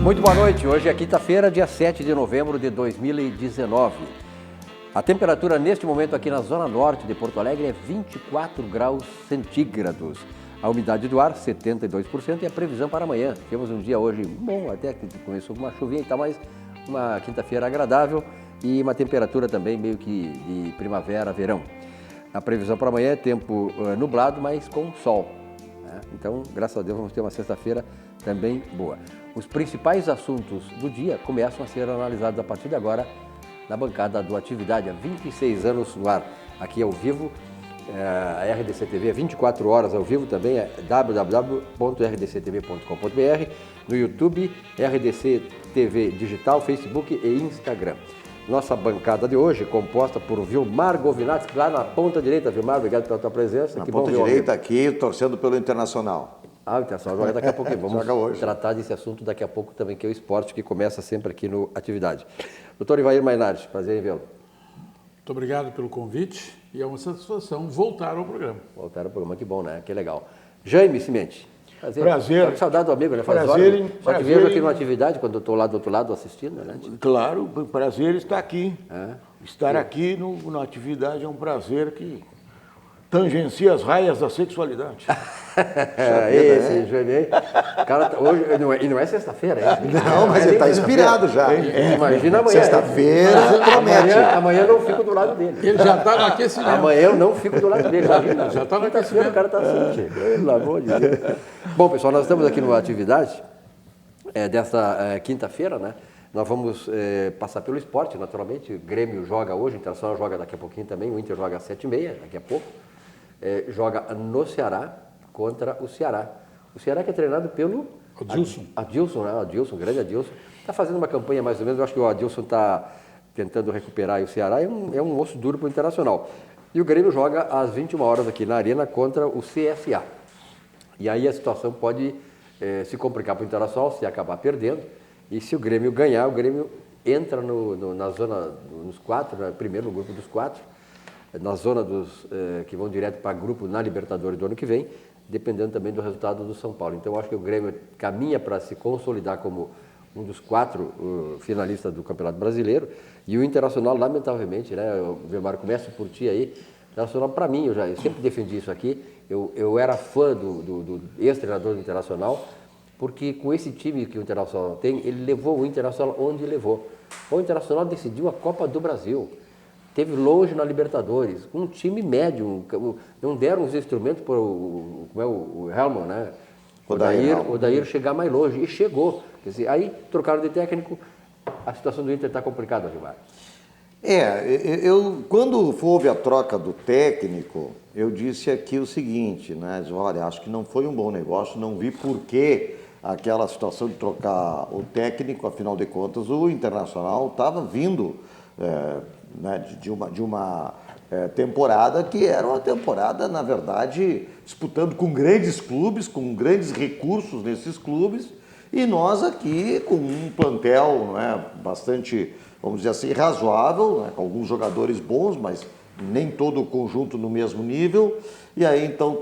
Muito boa noite, hoje é quinta-feira, dia 7 de novembro de 2019. A temperatura neste momento aqui na zona norte de Porto Alegre é 24 graus centígrados. A umidade do ar, 72%, e a previsão para amanhã. Temos um dia hoje bom, até que começou com uma chuvinha e tal, mas uma quinta-feira agradável e uma temperatura também meio que de primavera, verão. A previsão para amanhã é tempo nublado, mas com sol. Então, graças a Deus, vamos ter uma sexta-feira também boa. Os principais assuntos do dia começam a ser analisados a partir de agora na bancada do Atividade, há 26 anos no ar, aqui ao vivo, a RDC TV, 24 horas ao vivo também, é www.rdctv.com.br, no YouTube, RDC TV Digital, Facebook e Instagram. Nossa bancada de hoje, composta por Vilmar Govinati, lá na ponta direita. Vilmar, obrigado pela tua presença. Na ponta direita aqui, torcendo pelo Internacional. O Internacional joga daqui a pouco. Vamos hoje. Tratar desse assunto daqui a pouco também, que é o esporte, que começa sempre aqui no Atividade. Doutor Ivair Mainardi, prazer em vê-lo. Muito obrigado pelo convite e é uma satisfação voltar ao programa. Voltar ao programa, que bom, né? Que legal. Jaime Cimente. Prazer. Tô com saudade do amigo, né? Faz prazer, horas. Só te vejo aqui numa Atividade, quando eu estou lá do outro lado assistindo, né? Claro, prazer estar aqui. Estar aqui na Atividade é um prazer que tangencia as raias da sexualidade. Esse Jaime, cara, hoje, não é sexta-feira, é? Não, mas ele está inspirado já. Imagina amanhã. Sexta-feira promete. Amanhã eu não fico do lado dele. Ele já está no aquecimento. Amanhã eu não fico do lado dele. Já está no aquecimento. O cara está assim, pelo amor de Deus. Bom, pessoal, nós estamos aqui numa atividade desta quinta-feira, né? Nós vamos passar pelo esporte, naturalmente. O Grêmio joga hoje, o Internacional joga daqui a pouquinho também, o Inter joga às 7h30, daqui a pouco. Joga no Ceará contra o Ceará. O Ceará que é treinado pelo Adilson, né? Adilson, grande Adilson. Está fazendo uma campanha mais ou menos, eu acho que o Adilson está tentando recuperar aí o Ceará, é um osso duro para o Internacional. E o Grêmio joga às 21 horas aqui na Arena contra o CSA. E aí a situação pode se complicar para o Internacional se acabar perdendo. E se o Grêmio ganhar, o Grêmio entra na zona, nos quatro, né? Primeiro no grupo dos quatro, na zona dos que vão direto para grupo na Libertadores do ano que vem, dependendo também do resultado do São Paulo. Então, eu acho que o Grêmio caminha para se consolidar como um dos quatro finalistas do Campeonato Brasileiro, e o Internacional, lamentavelmente, né, Vilmar, começo por ti aí, o Internacional, para mim, eu sempre defendi isso aqui, eu era fã do ex-treinador do Internacional, porque com esse time que o Internacional tem, ele levou o Internacional onde levou. O Internacional decidiu a Copa do Brasil. Teve longe na Libertadores, um time médio, não deram os instrumentos para o Helman, né? O Dair chegar mais longe, e chegou. Quer dizer, aí trocaram de técnico, a situação do Inter está complicada, Gilmar. Quando houve a troca do técnico, eu disse aqui o seguinte, né? Olha, acho que não foi um bom negócio, não vi por que aquela situação de trocar o técnico, afinal de contas, o Internacional estava vindo de uma temporada que era uma temporada, na verdade, disputando com grandes clubes, com grandes recursos nesses clubes, e nós aqui com um plantel, não é, bastante, vamos dizer assim, razoável, né, com alguns jogadores bons, mas nem todo o conjunto no mesmo nível. E aí então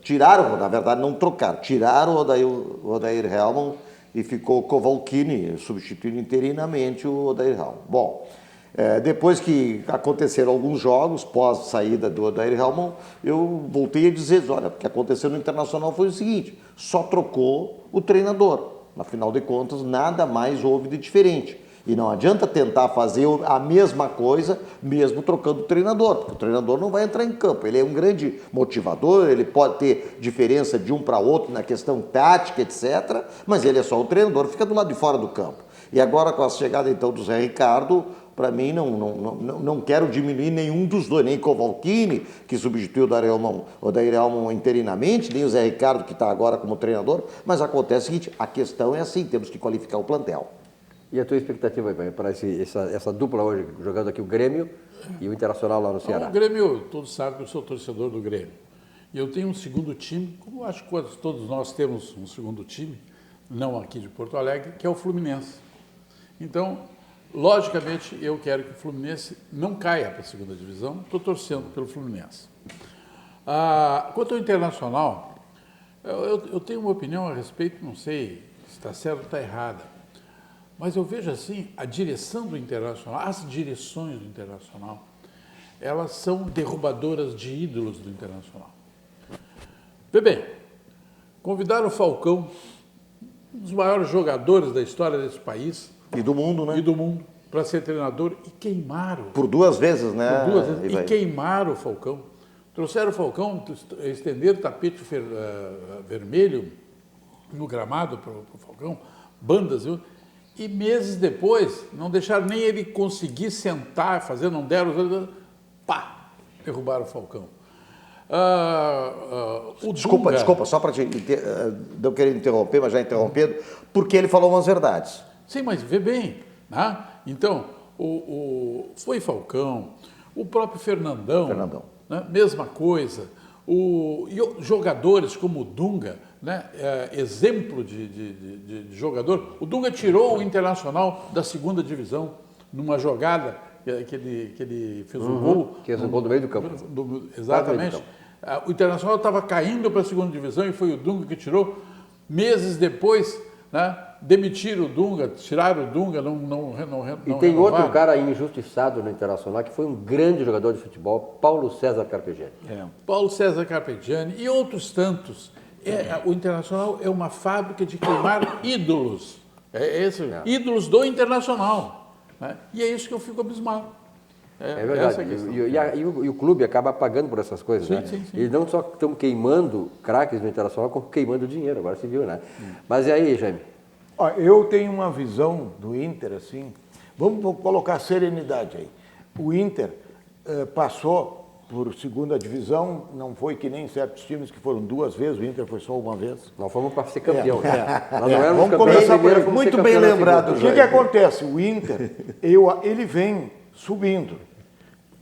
tiraram, na verdade não trocaram, tiraram o Odair Helman e ficou o Kovalkini substituindo interinamente o Odair Helman. Bom, depois que aconteceram alguns jogos, pós saída do Odair Helman, eu voltei a dizer, olha, o que aconteceu no Internacional foi o seguinte, só trocou o treinador. Afinal de contas, nada mais houve de diferente. E não adianta tentar fazer a mesma coisa, mesmo trocando o treinador, porque o treinador não vai entrar em campo. Ele é um grande motivador, ele pode ter diferença de um para outro na questão tática, etc., mas ele é só o treinador, fica do lado de fora do campo. E agora, com a chegada, então, do Zé Ricardo, para mim, não quero diminuir nenhum dos dois, nem Kovalkini, que substituiu o Odair Helman interinamente, nem o Zé Ricardo, que está agora como treinador, mas acontece o seguinte, a questão é assim, temos que qualificar o plantel. E a tua expectativa para essa dupla hoje, jogando aqui o Grêmio e o Internacional lá no Ceará? O Grêmio, todos sabem que eu sou torcedor do Grêmio. E eu tenho um segundo time, como acho que todos nós temos um segundo time, não aqui de Porto Alegre, que é o Fluminense. Então, logicamente, eu quero que o Fluminense não caia para a segunda divisão, estou torcendo pelo Fluminense. Quanto ao Internacional, eu tenho uma opinião a respeito, não sei se está certo ou está errada. Mas eu vejo assim, a direção do Internacional, as direções do Internacional, elas são derrubadoras de ídolos do Internacional. Vê bem, convidaram o Falcão, um dos maiores jogadores da história desse país. E do mundo, né? E do mundo, para ser treinador, e queimaram. Por 2 vezes, né? Por 2 vezes, e queimaram o Falcão. Trouxeram o Falcão, estenderam o tapete vermelho no gramado para o Falcão, bandas, viu? E meses depois, não deixaram nem ele conseguir sentar, fazer, não deram, pá, derrubaram o Falcão. Desculpa, só para não querer interromper, mas já interrompendo, porque ele falou umas verdades. Sim, mas vê bem, né? Então, foi Falcão, o próprio Fernandão. Né? Mesma coisa. E jogadores como o Dunga, né? Exemplo de jogador. O Dunga tirou o Internacional da 2ª divisão numa jogada que ele fez o gol. Que fez o gol no meio do campo. Exatamente. O Internacional estava caindo para a 2ª divisão e foi o Dunga que tirou. Meses depois, né? Demitiram o Dunga, tiraram o Dunga, não E tem renovaram. outro cara injustiçado no Internacional, que foi um grande jogador de futebol, Paulo César Carpegiani. Paulo César Carpegiani e outros tantos. O Internacional é uma fábrica de queimar ídolos. Ídolos do Internacional. Né? E é isso que eu fico abismado. É verdade. E o clube acaba pagando por essas coisas, né? Sim. E não só estão queimando craques no Internacional, como queimando dinheiro, agora se viu, né? Mas e aí, Jaime? Eu tenho uma visão do Inter, assim, vamos colocar serenidade aí. O Inter passou por 2ª divisão, não foi que nem certos times que foram 2 vezes, o Inter foi só uma vez. Nós fomos para ser campeão. Vamos começar por aí. Muito bem lembrado. O que acontece? O Inter, ele vem subindo.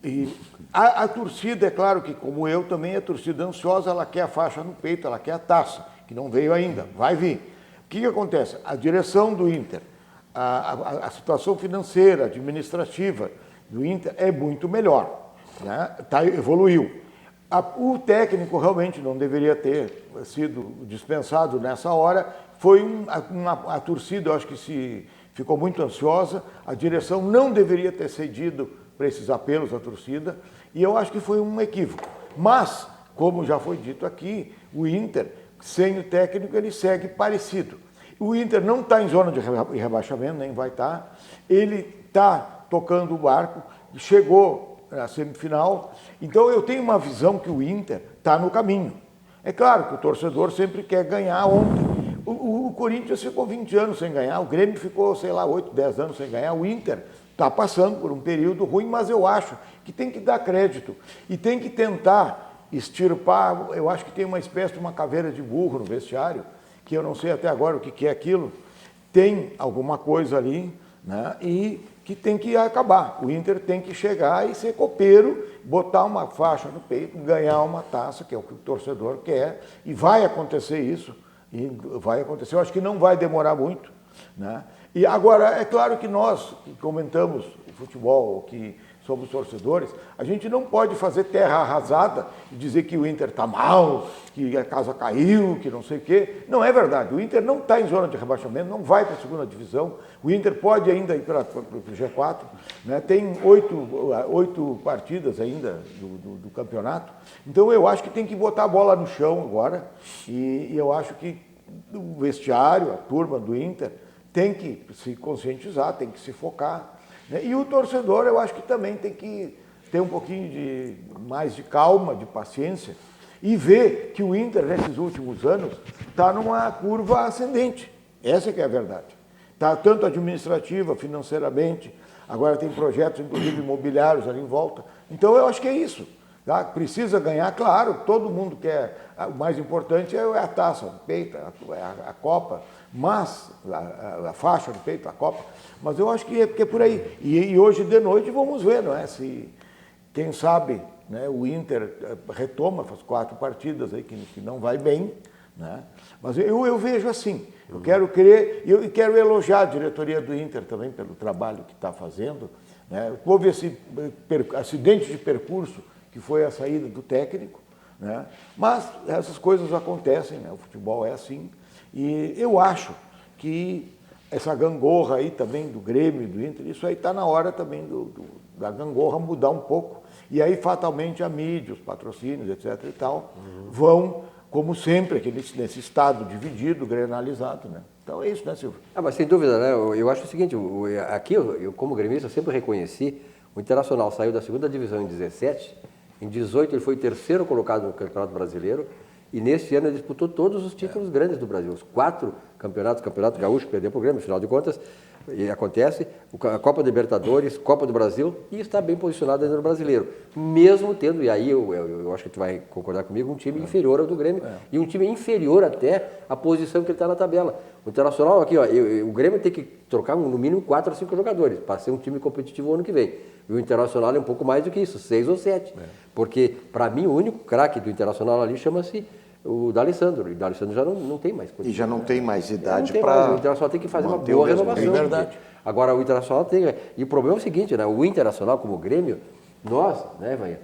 E a torcida, é claro que, como eu também, a torcida ansiosa, ela quer a faixa no peito, ela quer a taça, que não veio ainda, vai vir. O que acontece? A direção do Inter, a situação financeira, administrativa do Inter é muito melhor, né? Evoluiu. O técnico realmente não deveria ter sido dispensado nessa hora. A torcida, eu acho que ficou muito ansiosa, a direção não deveria ter cedido para esses apelos da torcida, e eu acho que foi um equívoco. Mas, como já foi dito aqui, o Inter, sem o técnico, ele segue parecido. O Inter não está em zona de rebaixamento, nem vai estar. Ele está tocando o barco, chegou na semifinal. Então eu tenho uma visão que o Inter está no caminho. É claro que o torcedor sempre quer ganhar ontem. O Corinthians ficou 20 anos sem ganhar, o Grêmio ficou, 8, 10 anos sem ganhar. O Inter está passando por um período ruim, mas eu acho que tem que dar crédito e tem que tentar extirpar. Eu acho que tem uma espécie de uma caveira de burro no vestiário, que eu não sei até agora o que é aquilo. Tem alguma coisa ali, né? E que tem que acabar. O Inter tem que chegar e ser copeiro, botar uma faixa no peito, ganhar uma taça, que é o que o torcedor quer, e vai acontecer isso, e vai acontecer. Eu acho que não vai demorar muito, né? E agora, é claro que nós, que comentamos o futebol, que somos torcedores, a gente não pode fazer terra arrasada e dizer que o Inter está mal, que a casa caiu, que não sei o quê. Não é verdade. O Inter não está em zona de rebaixamento, não vai para a 2ª divisão. O Inter pode ainda ir para o G4, né? Tem 8 partidas ainda do campeonato. Então eu acho que tem que botar a bola no chão agora, e eu acho que o vestiário, a turma do Inter, tem que se conscientizar, tem que se focar. E o torcedor, eu acho que também tem que ter um pouquinho mais de calma, de paciência, e ver que o Inter, nesses últimos anos, está numa curva ascendente. Essa que é a verdade. Está tanto administrativa, financeiramente, agora tem projetos, inclusive imobiliários ali em volta. Então, eu acho que é isso. Tá? Precisa ganhar, claro, todo mundo quer. O mais importante é a taça do peito, a Copa, mas a faixa do peito, a Copa. Mas eu acho que é por aí. E hoje de noite vamos ver, não é? Se, quem sabe, né, o Inter retoma, faz 4 partidas aí que não vai bem, né? Mas eu vejo assim. Eu quero crer e quero elogiar a diretoria do Inter também pelo trabalho que está fazendo, né? Houve esse acidente de percurso que foi a saída do técnico, né? Mas essas coisas acontecem, né? O futebol é assim. E eu acho que essa gangorra aí também do Grêmio, do Inter, isso aí está na hora também da gangorra mudar um pouco. E aí, fatalmente, a mídia, os patrocínios, etc. e tal, vão, como sempre, nesse estado dividido, grenalizado, né? Então é isso, né, Silvio? Mas sem dúvida, né? Eu acho o seguinte, aqui eu como gremista, eu sempre reconheci, o Internacional saiu da segunda divisão em 17, em 18 ele foi o terceiro colocado no Campeonato Brasileiro, e neste ano ele disputou todos os títulos grandes do Brasil, os 4 campeonatos, Campeonato Gaúcho, perdeu para o Grêmio, afinal de contas, e acontece, a Copa Libertadores, Copa do Brasil, e está bem posicionado ainda no Brasileiro. Mesmo tendo, e aí eu acho que tu vai concordar comigo, um time inferior ao do Grêmio, e um time inferior até à posição que ele está na tabela. O Internacional, aqui, ó, o Grêmio tem que trocar no mínimo 4 ou 5 jogadores, para ser um time competitivo o ano que vem. E o Internacional é um pouco mais do que isso, 6 ou 7. Porque, para mim, o único craque do Internacional ali chama-se o D'Alessandro, e o D'Alessandro já não tem mais condição. E já não tem mais idade para... para... O Internacional tem que fazer uma boa renovação. É verdade. Agora, o Internacional tem... E o problema é o seguinte, né? O Internacional, como o Grêmio, nós, né, Vaia,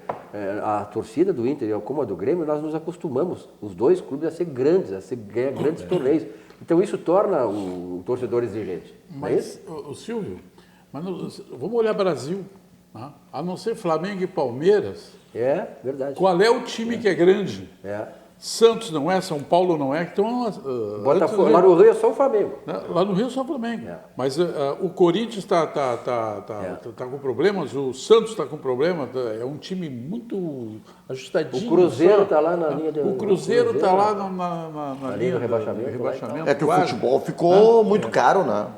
a torcida do Inter, como a do Grêmio, nós nos acostumamos, os dois clubes, a ser grandes, a ganhar grandes torneios. Então, isso torna o torcedor exigente. Mas, o Silvio, vamos olhar Brasil, né? A não ser Flamengo e Palmeiras. É, verdade. Qual é o time que é grande? Santos não é, São Paulo não é. Então, Botafogo, lá no Rio é só o Flamengo. Lá no Rio é só o Flamengo. Mas o Corinthians está com problemas, o Santos está com problemas, é um time muito ajustadinho. O Cruzeiro está lá na linha do... O Cruzeiro está lá na linha do rebaixamento. É que o futebol ficou muito caro, né?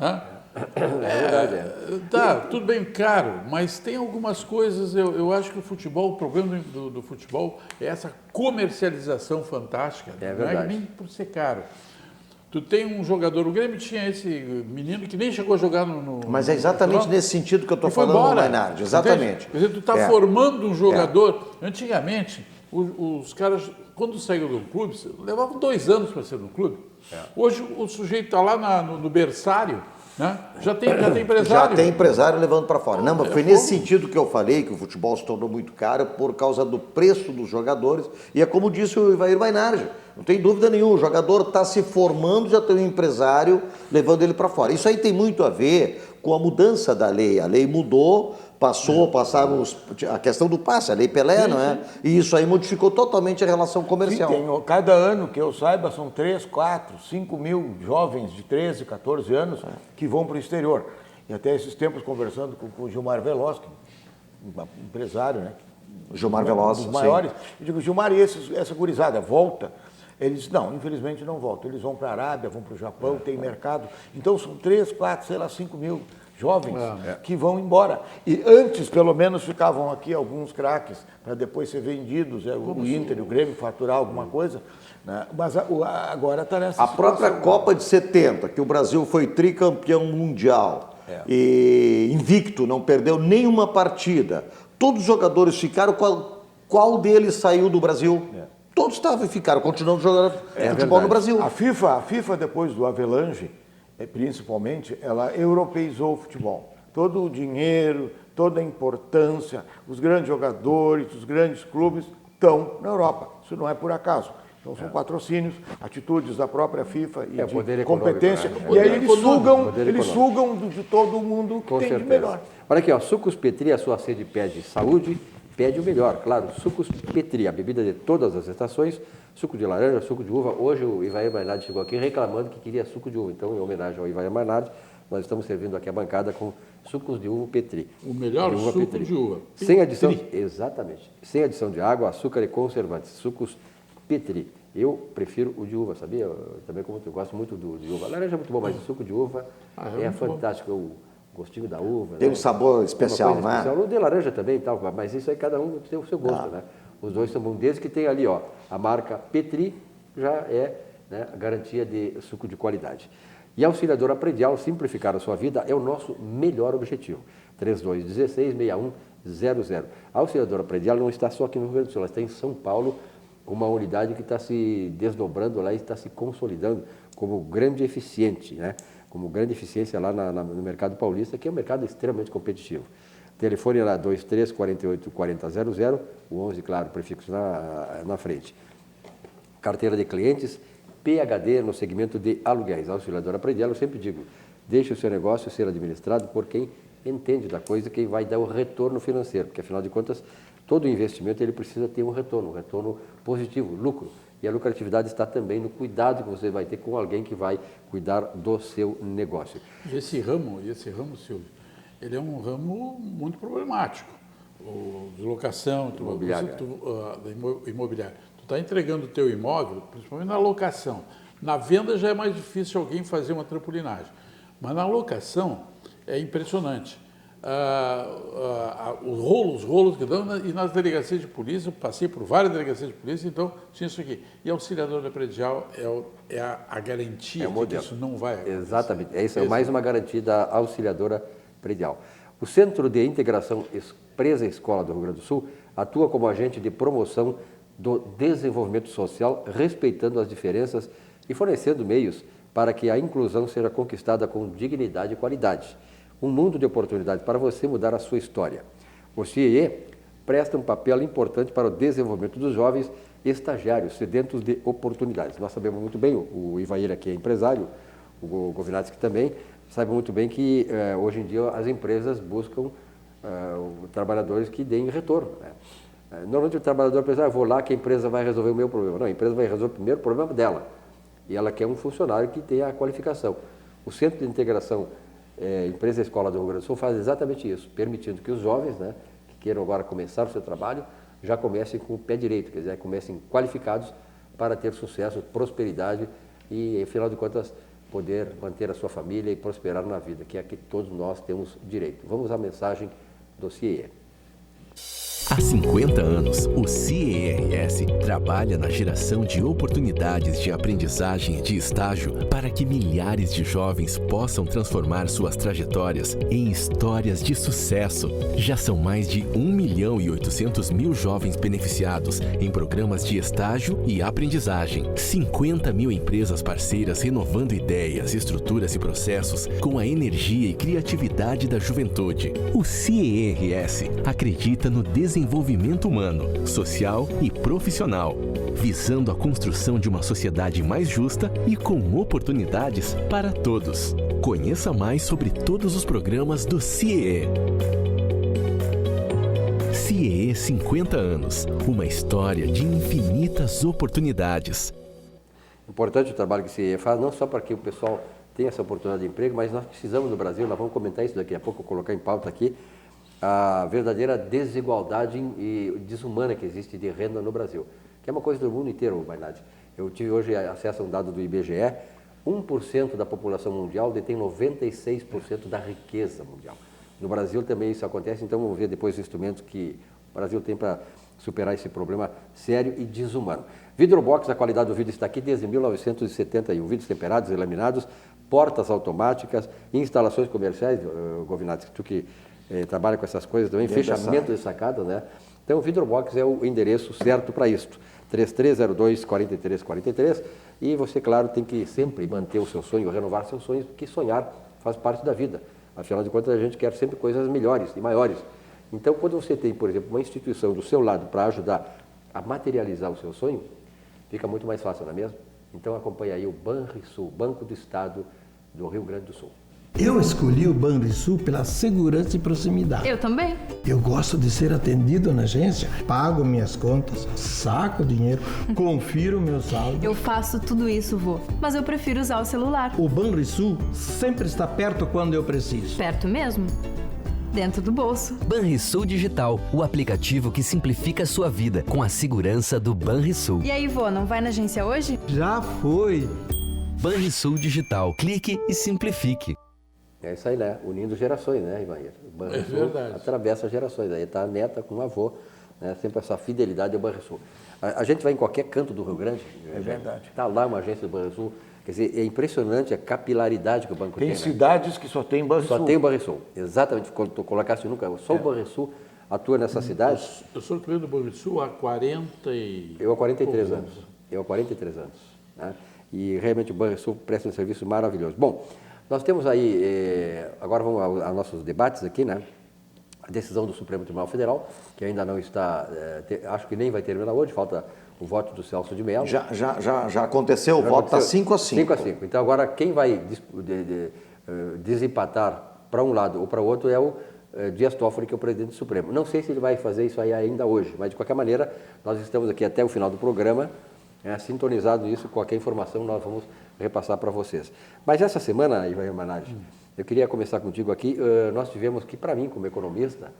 É verdade. Tá, tudo bem caro, mas tem algumas coisas, eu acho que o futebol, o problema do futebol é essa comercialização fantástica, não é nem por ser caro. Tu tem um jogador, o Grêmio tinha esse menino que nem chegou a jogar no Mas é exatamente nesse sentido que eu estou falando, Mainardi, exatamente. Quer dizer, tu está formando um jogador. Antigamente, os caras, quando saíram do clube, levavam 2 anos para ser no clube. Hoje o sujeito está lá no berçário, né? Já tem empresário. Já tem empresário levando para fora. Não, mas foi nesse sentido que eu falei que o futebol se tornou muito caro por causa do preço dos jogadores. E é como disse o Ivair Mainardi, não tem dúvida nenhuma, o jogador está se formando, já tem um empresário levando ele para fora. Isso aí tem muito a ver com a mudança da lei. A lei mudou, passaram a questão do passe, a Lei Pelé, não é? E isso aí modificou totalmente a relação comercial. Sim, cada ano, que eu saiba, são 3, 4, 5 mil jovens de 13, 14 anos que vão para o exterior. E até esses tempos, conversando com o Gilmar Veloz, empresário, né? O Gilmar Veloz, um dos maiores. Eu digo, Gilmar, e essa gurizada volta? Ele disse, não, infelizmente não voltam. Eles vão para a Arábia, vão para o Japão, tem mercado. Então são 3, 4, sei lá, 5 mil jovens que vão embora. E antes, pelo menos, ficavam aqui alguns craques para depois ser vendidos, o Inter e o Grêmio faturar alguma coisa. Né? Mas agora está nessa situação. A própria Copa de 70, que o Brasil foi tricampeão mundial e invicto, não perdeu nenhuma partida. Todos os jogadores ficaram, qual deles saiu do Brasil? Todos ficaram, continuando jogando futebol no Brasil. A FIFA, depois do Avelange, principalmente, ela europeizou o futebol. Todo o dinheiro, toda a importância, os grandes jogadores, os grandes clubes estão na Europa. Isso não é por acaso. Então são patrocínios, atitudes da própria FIFA e de competência. E aí eles sugam de todo mundo que tem de melhor. Olha aqui, ó, Sucos Petri, a sua sede pede saúde, pede o melhor, claro. Sucos Petri, a bebida de todas as estações, suco de laranja, suco de uva. Hoje o Ivair Mainardi chegou aqui reclamando que queria suco de uva. Então, em homenagem ao Ivair Mainardi, nós estamos servindo aqui a bancada com sucos de uva Petri. O melhor suco Petri. De uva. Sem adição, exatamente. Sem adição de água, açúcar e conservantes. Sucos Petri. Eu prefiro o de uva, sabia? Também como eu gosto muito de uva. A laranja é muito bom, mas o suco de uva é fantástico. Bom. O gostinho da uva. Tem um sabor especial, né? Especial. O de laranja também e tal, mas isso aí cada um tem o seu gosto, né? Os dois são bons. Desde que tem ali, ó, a marca Petri já é, né, a garantia de suco de qualidade. E a Auxiliadora Predial, simplificar a sua vida é o nosso melhor objetivo. 3216-6100. A Auxiliadora Predial não está só aqui no Rio Grande do Sul, ela está em São Paulo, uma unidade que está se desdobrando lá e está se consolidando como grande eficiente, né? Como grande eficiência lá no mercado paulista, que é um mercado extremamente competitivo. Telefone lá 2348-4000, o 11, claro, prefixo na frente. Carteira de clientes, PhD no segmento de aluguéis. A Auxiliadora Predial, eu sempre digo, deixe o seu negócio ser administrado por quem entende da coisa, quem vai dar o retorno financeiro, porque afinal de contas, todo investimento ele precisa ter um retorno positivo, lucro. E a lucratividade está também no cuidado que você vai ter com alguém que vai cuidar do seu negócio. E esse ramo, Silvio, ele é um ramo muito problemático. De locação, imobiliária. Tu está entregando o teu imóvel, principalmente na locação. Na venda já é mais difícil alguém fazer uma trampolinagem. Mas na locação é impressionante. Os rolos que dão, e nas delegacias de polícia, eu passei por várias delegacias de polícia, então tinha isso aqui. E a auxiliadora predial é a garantia de que isso não vai acontecer. Exatamente, é mais uma garantia da auxiliadora predial. O Centro de Integração Empresa Escola do Rio Grande do Sul atua como agente de promoção do desenvolvimento social, respeitando as diferenças e fornecendo meios para que a inclusão seja conquistada com dignidade e qualidade. Um mundo de oportunidades para você mudar a sua história. O CIE presta um papel importante para o desenvolvimento dos jovens estagiários sedentos de oportunidades. Nós sabemos muito bem, o Ivair aqui é empresário, o Govinatsky também, sabe muito bem que hoje em dia as empresas buscam trabalhadores que deem retorno. Né? Normalmente o trabalhador pensa, vou lá que a empresa vai resolver o meu problema. Não, a empresa vai resolver primeiro o problema dela. E ela quer um funcionário que tenha a qualificação. O Centro de Integração Empresa Escola do Rio Grande do Sul faz exatamente isso, permitindo que os jovens, né, que queiram agora começar o seu trabalho, já comecem com o pé direito, quer dizer, comecem qualificados para ter sucesso, prosperidade e, afinal de contas, poder manter a sua família e prosperar na vida, que é que todos nós temos direito. Vamos à mensagem do CIE. Há 50 anos, o CIERS trabalha na geração de oportunidades de aprendizagem e de estágio para que milhares de jovens possam transformar suas trajetórias em histórias de sucesso. Já são mais de 1.800.000 jovens beneficiados em programas de estágio e aprendizagem. 50 mil empresas parceiras renovando ideias, estruturas e processos com a energia e criatividade da juventude. O CIERS acredita no desenvolvimento humano, social e profissional, visando a construção de uma sociedade mais justa e com oportunidades para todos. Conheça mais sobre todos os programas do CIE. CIE 50 anos, uma história de infinitas oportunidades. Importante o trabalho que o CIE faz, não só para que o pessoal tenha essa oportunidade de emprego, mas nós precisamos no Brasil, nós vamos comentar isso daqui a pouco, colocar em pauta aqui, a verdadeira desigualdade e desumana que existe de renda no Brasil, que é uma coisa do mundo inteiro, Bainad. Eu tive hoje acesso a um dado do IBGE, 1% da população mundial detém 96% da riqueza mundial. No Brasil também isso acontece, então vamos ver depois os instrumentos que o Brasil tem para superar esse problema sério e desumano. Vidrobox, a qualidade do vidro está aqui desde 1971, vidros temperados e laminados, portas automáticas, instalações comerciais, Govinatsky, tu que trabalha com essas coisas também, fechamento de sacada, né? Então, o Vidrobox é o endereço certo para isto. 3302-4343. E você, claro, tem que sempre manter o seu sonho, renovar seus sonhos, porque sonhar faz parte da vida. Afinal de contas, a gente quer sempre coisas melhores e maiores. Então, quando você tem, por exemplo, uma instituição do seu lado para ajudar a materializar o seu sonho, fica muito mais fácil, não é mesmo? Então, acompanhe aí o Banrisul, Banco do Estado do Rio Grande do Sul. Eu escolhi o Banrisul pela segurança e proximidade. Eu também. Eu gosto de ser atendido na agência, pago minhas contas, saco dinheiro, confiro meu saldo. Eu faço tudo isso, vô, mas eu prefiro usar o celular. O Banrisul sempre está perto quando eu preciso. Perto mesmo? Dentro do bolso. Banrisul Digital, o aplicativo que simplifica a sua vida com a segurança do Banrisul. E aí, vô, não vai na agência hoje? Já foi. Banrisul Digital, clique e simplifique. É isso aí, né? Unindo gerações, né, Ivair? O Banrisul verdade. atravessa gerações. Aí está a neta com o avô, né? Sempre essa fidelidade ao Banrisul. A gente vai em qualquer canto do Rio Grande. É verdade. Está lá uma agência do Banrisul. Quer dizer, é impressionante a capilaridade que o banco tem. Tem né? cidades que só tem Banrisul. Só tem o Banrisul. Exatamente. Quando tu colocaste nunca, só o Banrisul atua nessa cidade. Eu sou cliente do Banrisul há 40 e... Eu há 43 poucos anos. Eu há 43 anos. Né? E realmente o Banrisul presta um serviço maravilhoso. Bom, nós temos aí, agora vamos aos nossos debates aqui, né? A decisão do Supremo Tribunal Federal, que ainda não está, acho que nem vai terminar hoje, falta o voto do Celso de Mello. Já aconteceu, o voto está 5-5. 5-5. Então agora quem vai desempatar para um lado ou para o outro é o Dias Toffoli, que é o presidente do Supremo. Não sei se ele vai fazer isso aí ainda hoje, mas de qualquer maneira nós estamos aqui até o final do programa, sintonizado isso, qualquer informação nós vamos repassar para vocês. Mas essa semana, Ivan Manage, eu queria começar contigo aqui, nós tivemos que, para mim, como economista,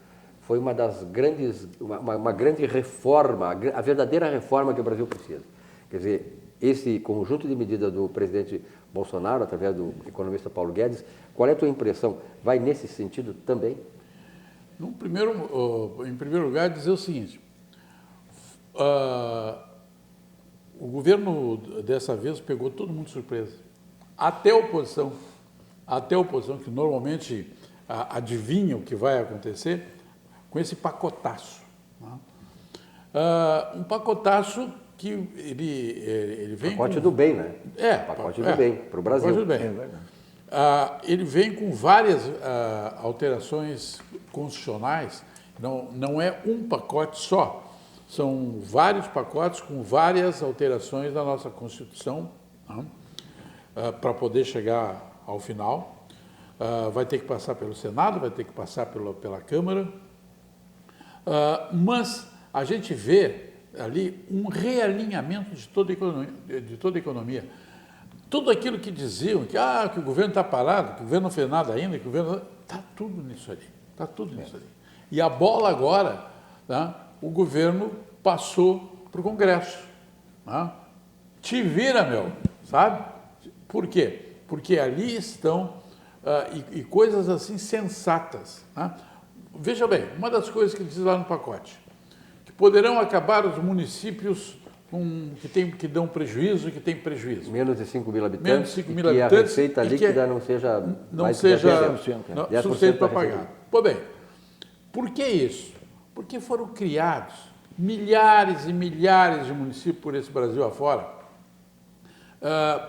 foi uma das grandes, uma grande reforma, a verdadeira reforma que o Brasil precisa. Quer dizer, esse conjunto de medidas do presidente Bolsonaro, através do economista Paulo Guedes, qual é a tua impressão? Vai nesse sentido também? Em primeiro lugar, dizer o seguinte, o governo dessa vez pegou todo mundo de surpresa, até a oposição, que normalmente adivinha o que vai acontecer, com esse pacotaço. Né? Um pacotaço que ele vem pacote do bem, né? Pacote do bem, para o Brasil. Pacote do bem. Ele vem com várias alterações constitucionais, não é um pacote só, são vários pacotes com várias alterações da nossa Constituição, né? Para poder chegar ao final. Vai ter que passar pelo Senado, vai ter que passar pela Câmara, mas a gente vê ali um realinhamento de toda a economia. Tudo aquilo que diziam, que o governo está parado, que o governo não fez nada ainda, que o governo... Está tudo nisso ali, está tudo nisso ali. E a bola agora, né, o governo passou para o Congresso. Né? Te vira, meu, sabe? Por quê? Porque ali estão e coisas assim sensatas. Né? Veja bem, uma das coisas que diz lá no pacote, que poderão acabar os municípios que dão prejuízo, que tem prejuízo. Menos de 5 mil habitantes. Menos de 5 mil habitantes. E a receita líquida não seja suficiente para pagar. Pois bem, por que isso? Porque foram criados milhares e milhares de municípios por esse Brasil afora,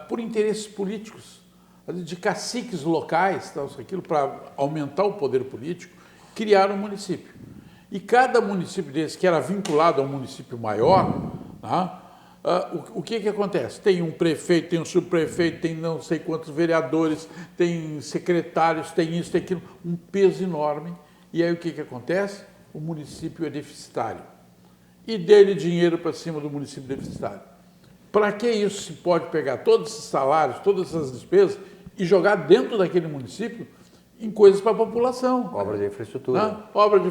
por interesses políticos, de caciques locais, aquilo para aumentar o poder político, criaram um município. E cada município desse, que era vinculado a um município maior, o que acontece? Tem um prefeito, tem um subprefeito, tem não sei quantos vereadores, tem secretários, tem isso, tem aquilo, um peso enorme. E aí o que acontece? O município é deficitário. E dele dinheiro para cima do município deficitário. Para que isso se pode pegar todos esses salários, todas essas despesas e jogar dentro daquele município em coisas para a população? Obras de infraestrutura. Né? Obras de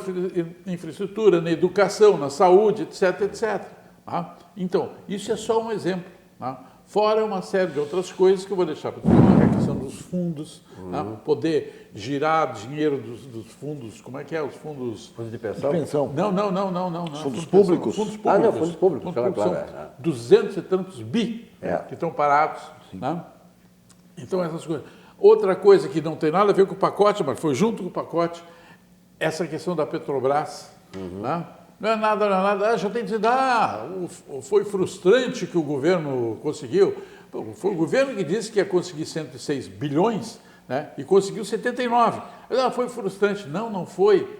infraestrutura, na educação, na saúde, etc, etc. Então, isso é só um exemplo. Fora uma série de outras coisas que eu vou deixar para a questão dos fundos, poder girar dinheiro dos fundos, como é que é? Os fundos... Fundos de pensão? Não. Fundos públicos? Fundos públicos. Fundos públicos. São 200 e tantos bi que estão parados. Né? Então, essas coisas. Outra coisa que não tem nada a ver com o pacote, mas foi junto com o pacote, essa questão da Petrobras. Né? Não é nada. Já tem que dizer, foi frustrante que o governo conseguiu. Foi o governo que disse que ia conseguir 106 bilhões, né? E conseguiu 79. Foi frustrante. Não foi.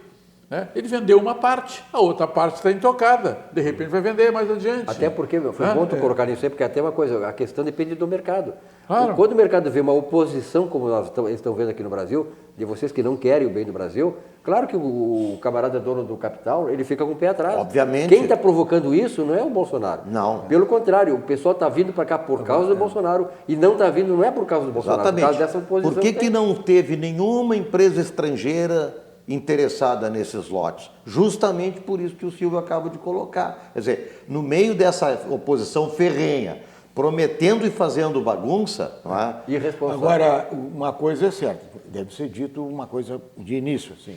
Né? Ele vendeu uma parte, a outra parte está intocada. De repente vai vender mais adiante. Até porque, foi bom tu colocar nisso aí, porque até uma coisa, a questão depende do mercado. Claro. Quando o mercado vê uma oposição, como eles estão vendo aqui no Brasil, de vocês que não querem o bem do Brasil, claro que o camarada dono do capital, ele fica com o pé atrás. Obviamente. Quem está provocando isso não é o Bolsonaro. Não. Pelo contrário, o pessoal está vindo para cá por causa do Bolsonaro e não está vindo, não é por causa do Bolsonaro, Exatamente. por causa dessa oposição. Por que não teve nenhuma empresa estrangeira interessada nesses lotes? Justamente por isso que o Silvio acaba de colocar. Quer dizer, no meio dessa oposição ferrenha, prometendo e fazendo bagunça, não é? Irresponsável. Agora, uma coisa é certa, deve ser dito uma coisa de início, assim.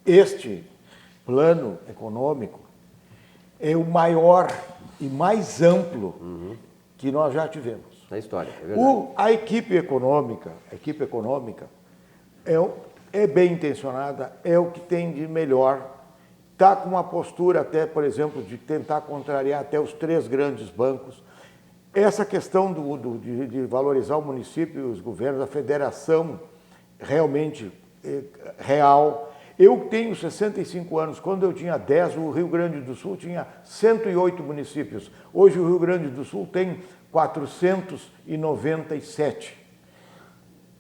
Este plano econômico é o maior e mais amplo que nós já tivemos. Na história, é verdade. A equipe econômica é bem intencionada, é o que tem de melhor. Está com uma postura até, por exemplo, de tentar contrariar até os 3 grandes bancos. Essa questão de valorizar o município e os governos, a federação realmente real. Eu tenho 65 anos, quando eu tinha 10, o Rio Grande do Sul tinha 108 municípios. Hoje o Rio Grande do Sul tem 497.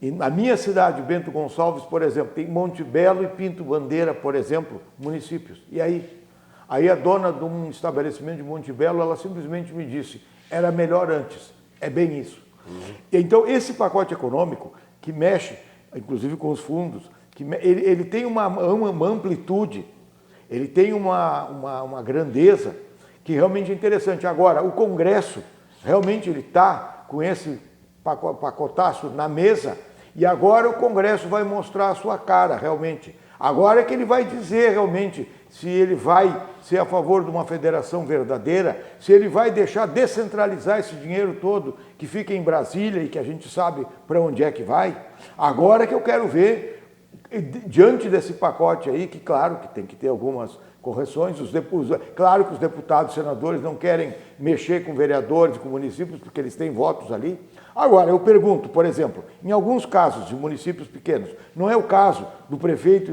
E na minha cidade, Bento Gonçalves, por exemplo, tem Monte Belo e Pinto Bandeira, por exemplo, municípios. E aí? Aí a dona de um estabelecimento de Monte Belo, ela simplesmente me disse, era melhor antes. É bem isso. Então, esse pacote econômico, que mexe, inclusive com os fundos, ele tem uma amplitude, ele tem uma grandeza que realmente é interessante. Agora, o Congresso, realmente ele está com esse pacotaço na mesa, e agora o Congresso vai mostrar a sua cara, realmente. Agora é que ele vai dizer realmente se ele vai ser a favor de uma federação verdadeira, se ele vai deixar descentralizar esse dinheiro todo que fica em Brasília e que a gente sabe para onde é que vai. Agora que eu quero ver, diante desse pacote aí, que claro que tem que ter algumas correções, claro que os deputados e senadores não querem mexer com vereadores, com municípios, porque eles têm votos ali. Agora, eu pergunto, por exemplo, em alguns casos de municípios pequenos, não é o caso do prefeito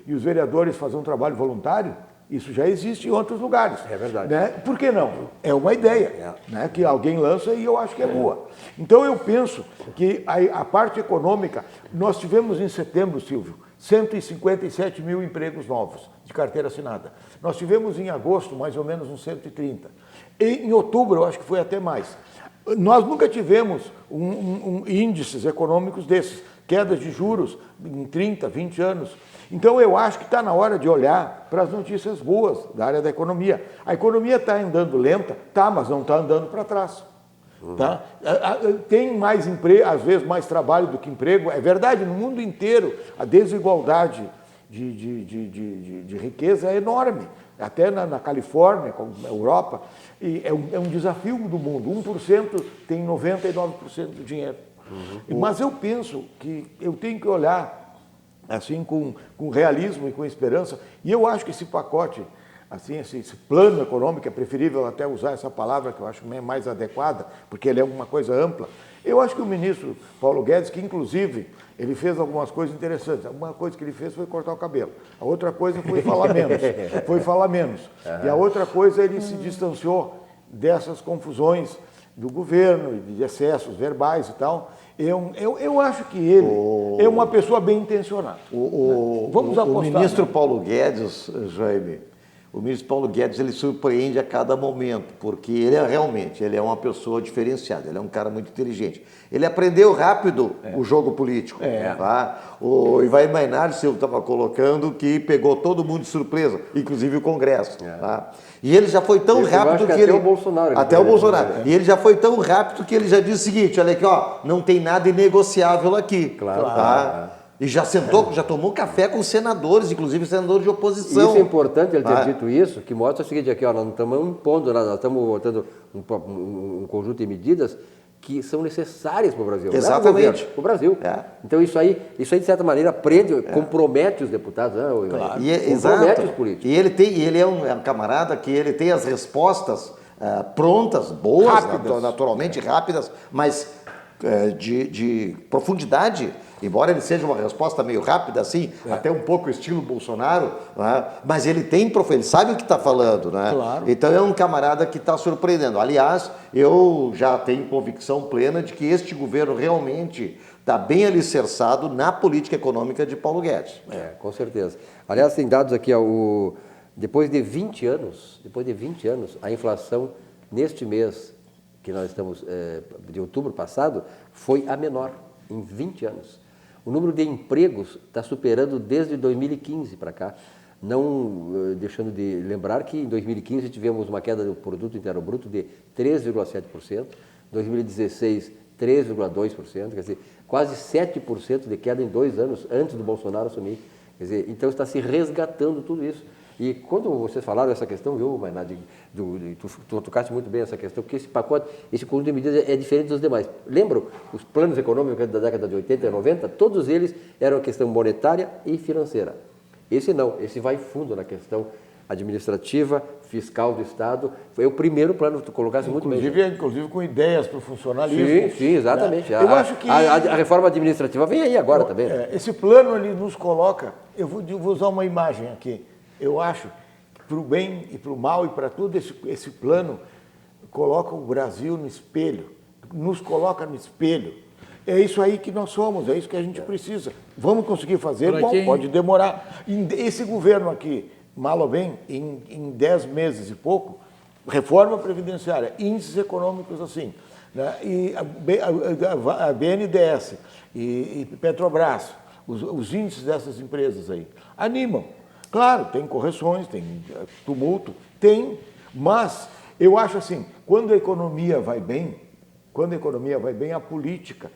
e os vereadores fazer um trabalho voluntário? Isso já existe em outros lugares. É verdade. Né? Por que não? É uma ideia né, que alguém lança e eu acho que é boa. Então eu penso que a parte econômica, nós tivemos em setembro, Silvio, 157 mil empregos novos de carteira assinada. Nós tivemos em agosto mais ou menos uns 130. E em outubro eu acho que foi até mais. Nós nunca tivemos índices econômicos desses, quedas de juros em 30, 20 anos. Então eu acho que está na hora de olhar para as notícias boas da área da economia. A economia está andando lenta, tá, mas não está andando para trás. Tá? Tem mais emprego, às vezes mais trabalho do que emprego. É verdade, no mundo inteiro a desigualdade de riqueza é enorme. Até na Califórnia, na Europa, e é um desafio do mundo. 1% tem 99% do dinheiro. Mas eu penso que eu tenho que olhar assim com realismo e com esperança. E eu acho que esse pacote, assim, esse plano econômico, é preferível até usar essa palavra que eu acho mais adequada, porque ele é uma coisa ampla. Eu acho que o ministro Paulo Guedes, que inclusive ele fez algumas coisas interessantes. Uma coisa que ele fez foi cortar o cabelo. A outra coisa foi falar menos. E a outra coisa, ele se distanciou dessas confusões do governo, de excessos verbais e tal. Eu acho que ele é uma pessoa bem intencionada. Vamos apostar. O ministro Paulo Guedes, Jaime, o ministro Paulo Guedes, ele surpreende a cada momento, porque ele é uma pessoa diferenciada, ele é um cara muito inteligente. Ele aprendeu rápido o jogo político. Tá? O Ivair Mainardi, eu estava colocando, que pegou todo mundo de surpresa, inclusive o Congresso. Tá? E ele já foi tão rápido que ele... Até o Bolsonaro. Até o Bolsonaro. E ele já foi tão rápido que ele já disse o seguinte, olha aqui, ó, não tem nada inegociável aqui. Claro. Tá? E já sentou, já tomou café com senadores, inclusive senadores de oposição. Isso é importante ele ter dito isso, que mostra o seguinte aqui, ó, nós não estamos impondo nada, nós estamos botando um conjunto de medidas que são necessárias para o Brasil. Exatamente. Para o Brasil. Então isso aí, de certa maneira, compromete os deputados, né? Claro. Compromete os políticos. E ele é um camarada que ele tem as respostas prontas, boas, naturalmente rápidas, mas de profundidade. Embora ele seja uma resposta meio rápida, assim, até um pouco estilo Bolsonaro, né? Mas ele sabe o que está falando, né? Claro. Então é um camarada que está surpreendendo. Aliás, eu já tenho convicção plena de que este governo realmente está bem alicerçado na política econômica de Paulo Guedes. Com certeza. Aliás, tem dados aqui, ó, depois de 20 anos, a inflação neste mês, que nós estamos, de outubro passado, foi a menor em 20 anos. O número de empregos está superando desde 2015 para cá, não deixando de lembrar que em 2015 tivemos uma queda do Produto Interno Bruto de 3,7%, 2016 3,2%, quer dizer, quase 7% de queda em 2 anos antes do Bolsonaro assumir. Quer dizer, então está se resgatando tudo isso. E quando vocês falaram essa questão, viu, Mainardi, tu tocaste muito bem essa questão, porque esse pacote, esse conjunto de medidas é diferente dos demais. Lembram os planos econômicos da década de 80 e 90? Todos eles eram questão monetária e financeira. Esse não, esse vai fundo na questão administrativa, fiscal do Estado. Foi o primeiro plano que tu colocaste muito bem. Inclusive com ideias para o funcionalismo. Sim, exatamente. Eu acho que a reforma administrativa vem aí agora também. Esse plano ele nos coloca, eu vou usar uma imagem aqui. Eu acho que para o bem e para o mal e para tudo, esse plano coloca o Brasil no espelho, nos coloca no espelho. É isso aí que nós somos, é isso que a gente precisa. Vamos conseguir fazer? Pra Bom, quem- pode demorar. Esse governo aqui, mal ou bem, em 10 meses e pouco, reforma previdenciária, índices econômicos assim, né? E a BNDES e Petrobras, os índices dessas empresas aí, animam. Claro, tem correções, tem tumulto, mas eu acho assim, quando a economia vai bem, a política,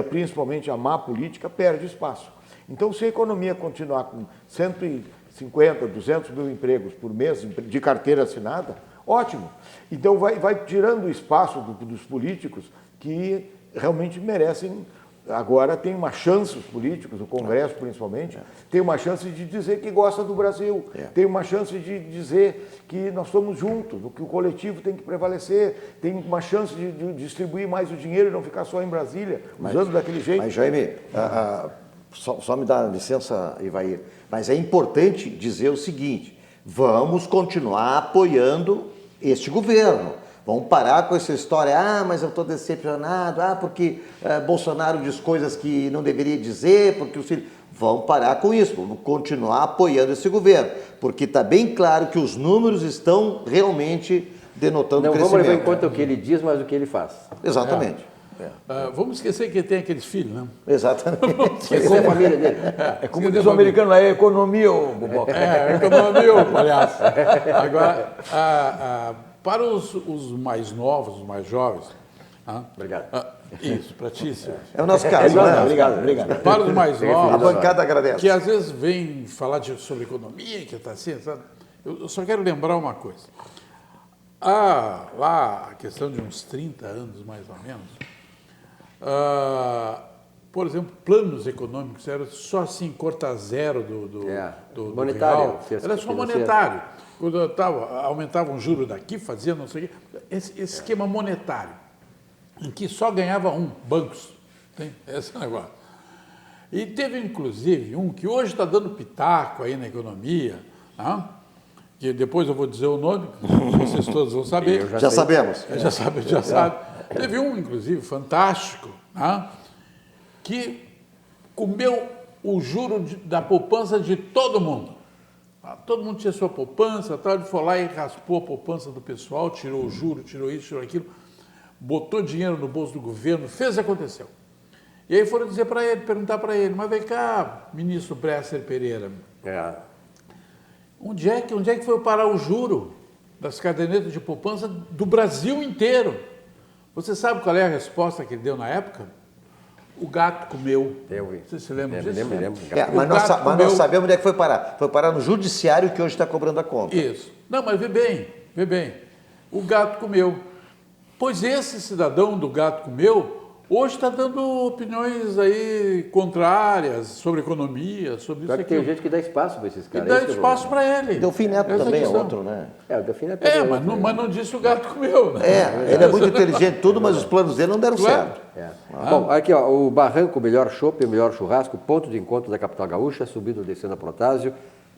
principalmente a má política, perde espaço. Então, se a economia continuar com 150, 200 mil empregos por mês de carteira assinada, ótimo. Então, vai tirando o espaço dos políticos que realmente merecem. Agora tem uma chance, os políticos, o Congresso principalmente, tem uma chance de dizer que gosta do Brasil, tem uma chance de dizer que nós estamos juntos, que o coletivo tem que prevalecer, tem uma chance de distribuir mais o dinheiro e não ficar só em Brasília, usando daquele jeito. Mas, Jaime, só me dá licença, Ivair, mas é importante dizer o seguinte, vamos continuar apoiando este governo. Vamos parar com essa história, mas eu estou decepcionado, porque Bolsonaro diz coisas que não deveria dizer, porque os filhos... Vamos parar com isso, vamos continuar apoiando esse governo, porque está bem claro que os números estão realmente denotando Não crescimento. vamos levar em conta o que ele diz, mas o que ele faz. Exatamente. Vamos esquecer que ele tem aqueles filhos, né? Exatamente. É com a família dele. É como diz o americano, é economia, ô Boboca. Economia, ô palhaço. Agora, para os mais novos, os mais jovens... Obrigado. Isso, para ti, Sérgio. É o nosso caso, né? Obrigado. Para os mais A novos, bancada agradece. que às vezes vêm falar sobre economia, que está assim, sabe? Eu só quero lembrar uma coisa. Lá, a questão de uns 30 anos, mais ou menos, por exemplo, planos econômicos eram só assim, corta zero do monetário, real. era Era só financeiro. monetário. Quando aumentavam o juro daqui, fazia não sei o quê. Esse esquema monetário, em que só ganhava bancos. Tem esse negócio. E teve, inclusive, que hoje está dando pitaco aí na economia, que depois eu vou dizer o nome, vocês todos vão saber. Já sabemos. Já sabe. Teve inclusive, fantástico, que comeu o juro da poupança de todo mundo. Todo mundo tinha sua poupança, ele foi lá e raspou a poupança do pessoal, tirou o juro, tirou isso, tirou aquilo, botou dinheiro no bolso do governo, fez e aconteceu. E aí foram dizer para ele, perguntar para ele, mas vem cá, ministro Bresser Pereira, onde é que foi parar o juro das cadernetas de poupança do Brasil inteiro? Você sabe qual é a resposta que ele deu na época? O gato comeu. Você se lembra disso? Me lembro. Mas nós sabemos onde é que foi parar. Foi parar no judiciário que hoje está cobrando a conta. Isso. Não, mas vê bem. O gato comeu. Pois esse cidadão do gato comeu, hoje está dando opiniões aí contrárias sobre economia, sobre Só isso que tem aqui. gente que dá espaço para esses E caras. dá Esse que é o espaço problema. para ele. Delfim Neto Essa também é questão. outro, né? O Delfim Neto é Mas não disse o gato comeu, né? Ele é muito inteligente tudo, mas os planos dele não deram Claro. certo. Bom, aqui ó, o Barranco, o melhor chopp, o melhor churrasco, ponto de encontro da capital gaúcha, subindo descendo a Protásio,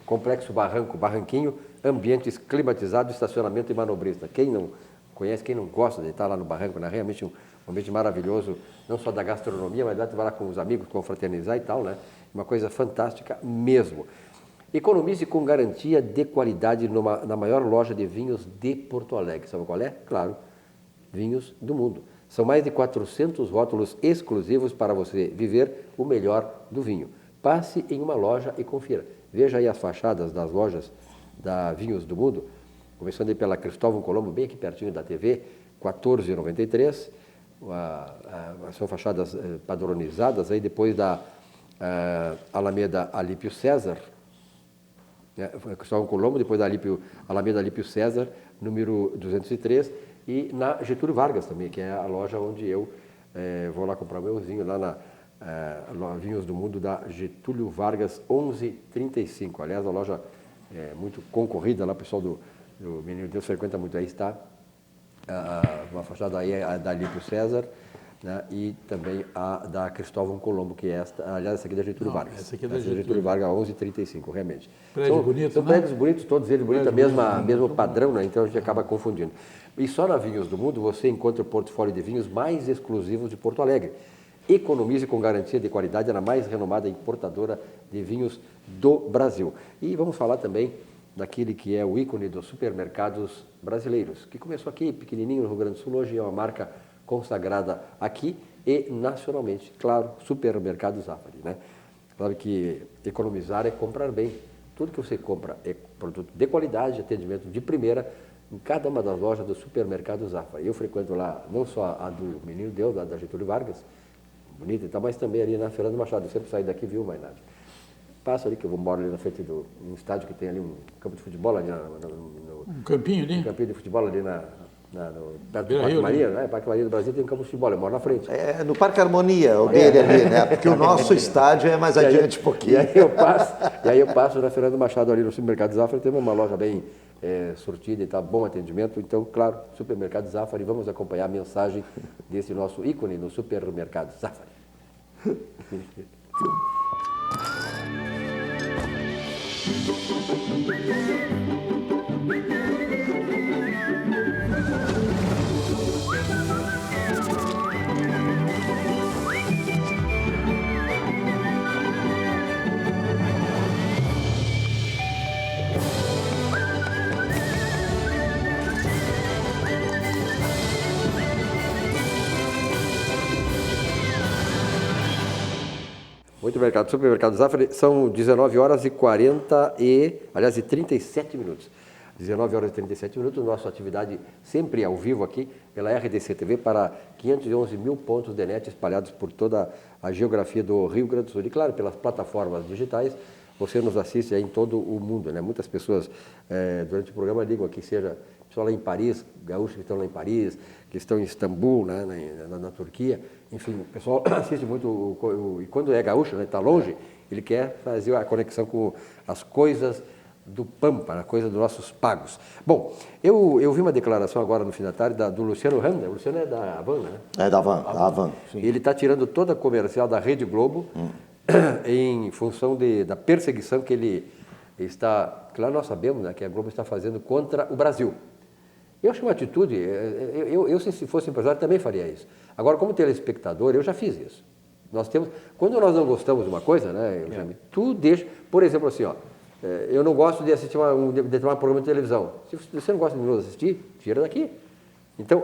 complexo Barranco, Barranquinho, ambientes climatizados, estacionamento e manobrista. Quem não conhece, quem não gosta de estar lá no Barranco, né? Realmente um ambiente maravilhoso, não só da gastronomia, mas vai lá com os amigos, confraternizar e tal, né? Uma coisa fantástica mesmo. Economize com garantia de qualidade na maior loja de vinhos de Porto Alegre. Sabe qual é? Claro, Vinhos do Mundo. São mais de 400 rótulos exclusivos para você viver o melhor do vinho. Passe em uma loja e confira. Veja aí as fachadas das lojas da Vinhos do Mundo, começando aí pela Cristóvão Colombo, bem aqui pertinho da TV, 14,93. São fachadas padronizadas, aí depois da Alameda Alípio César, Cristóvão Colombo, depois da Alameda Alípio César, número 203, e na Getúlio Vargas também, que é a loja onde eu vou lá comprar o meu vinho, lá na Vinhos do Mundo da Getúlio Vargas 1135. Aliás, a loja é muito concorrida lá, o pessoal do Menino Deus frequenta muito, aí está uma fachada aí, a da Alípio César, né, e também a da Cristóvão Colombo, que é essa aqui é da Getúlio Vargas. Essa aqui é da Getúlio Vargas 1135, realmente. Prédio bonito, são né? prédios bonitos, todos eles bonitos, mesmo padrão, né, então a gente acaba confundindo. E só na Vinhos do Mundo você encontra o portfólio de vinhos mais exclusivos de Porto Alegre. economize com garantia de qualidade, é a mais renomada importadora de vinhos do Brasil. E vamos falar também daquele que é o ícone dos supermercados brasileiros, que começou aqui, pequenininho no Rio Grande do Sul, hoje é uma marca consagrada aqui e nacionalmente. Claro, Supermercado Zafari, né? Claro que economizar é comprar bem. Tudo que você compra é produto de qualidade, atendimento de primeira, em cada uma das lojas do Supermercado Zafari. Eu frequento lá, não só a do Menino Deus, da Getúlio Vargas, bonita e tal, mas também ali na Fernando Machado. Eu sempre saio daqui, viu, Mainardi? Passo ali, que eu moro ali na frente do um estádio que tem ali um campo de futebol ali Um campinho ali? Um campinho de futebol ali perto do Beira Parque Rio, Maria, né? Parque Maria do Brasil tem um campo de futebol, eu moro na frente. É no Parque Harmonia, o dele ali, né? Porque o nosso estádio é mais adiante um pouquinho. E aí eu passo na Fernando Machado ali no Supermercado Zafari, tem uma loja bem sortida e tal, bom atendimento. Então, claro, Supermercado Zafari, vamos acompanhar a mensagem desse nosso ícone no Supermercado Zafari. Muito obrigado. Supermercado Zafari, são 19 horas e 37 minutos. 19 horas e 37 minutos, nossa atividade sempre ao vivo aqui pela RDC TV para 511 mil pontos de net espalhados por toda a geografia do Rio Grande do Sul. E claro, pelas plataformas digitais, você nos assiste aí em todo o mundo, né? Muitas pessoas durante o programa ligam aqui, seja pessoal lá em Paris, gaúchos que estão lá em Paris, que estão em Istambul, né, na Turquia, enfim, o pessoal assiste muito, e quando é gaúcho, né, está longe, ele quer fazer a conexão com as coisas do Pampa, a coisa dos nossos pagos. Bom, eu vi uma declaração agora no fim da tarde do Luciano Hang, o Luciano é da Havan, né? É da Havan, sim. Ele está tirando toda a comercial da Rede Globo em função da perseguição que ele está, claro, nós sabemos, né, que a Globo está fazendo contra o Brasil. Eu acho uma atitude, eu se fosse empresário também faria isso. Agora, como telespectador, eu já fiz isso. Quando nós não gostamos de uma coisa, né, tu deixa, por exemplo, assim, ó, eu não gosto de assistir um determinado programa de televisão. Se você não gosta de nos assistir, tira daqui. Então,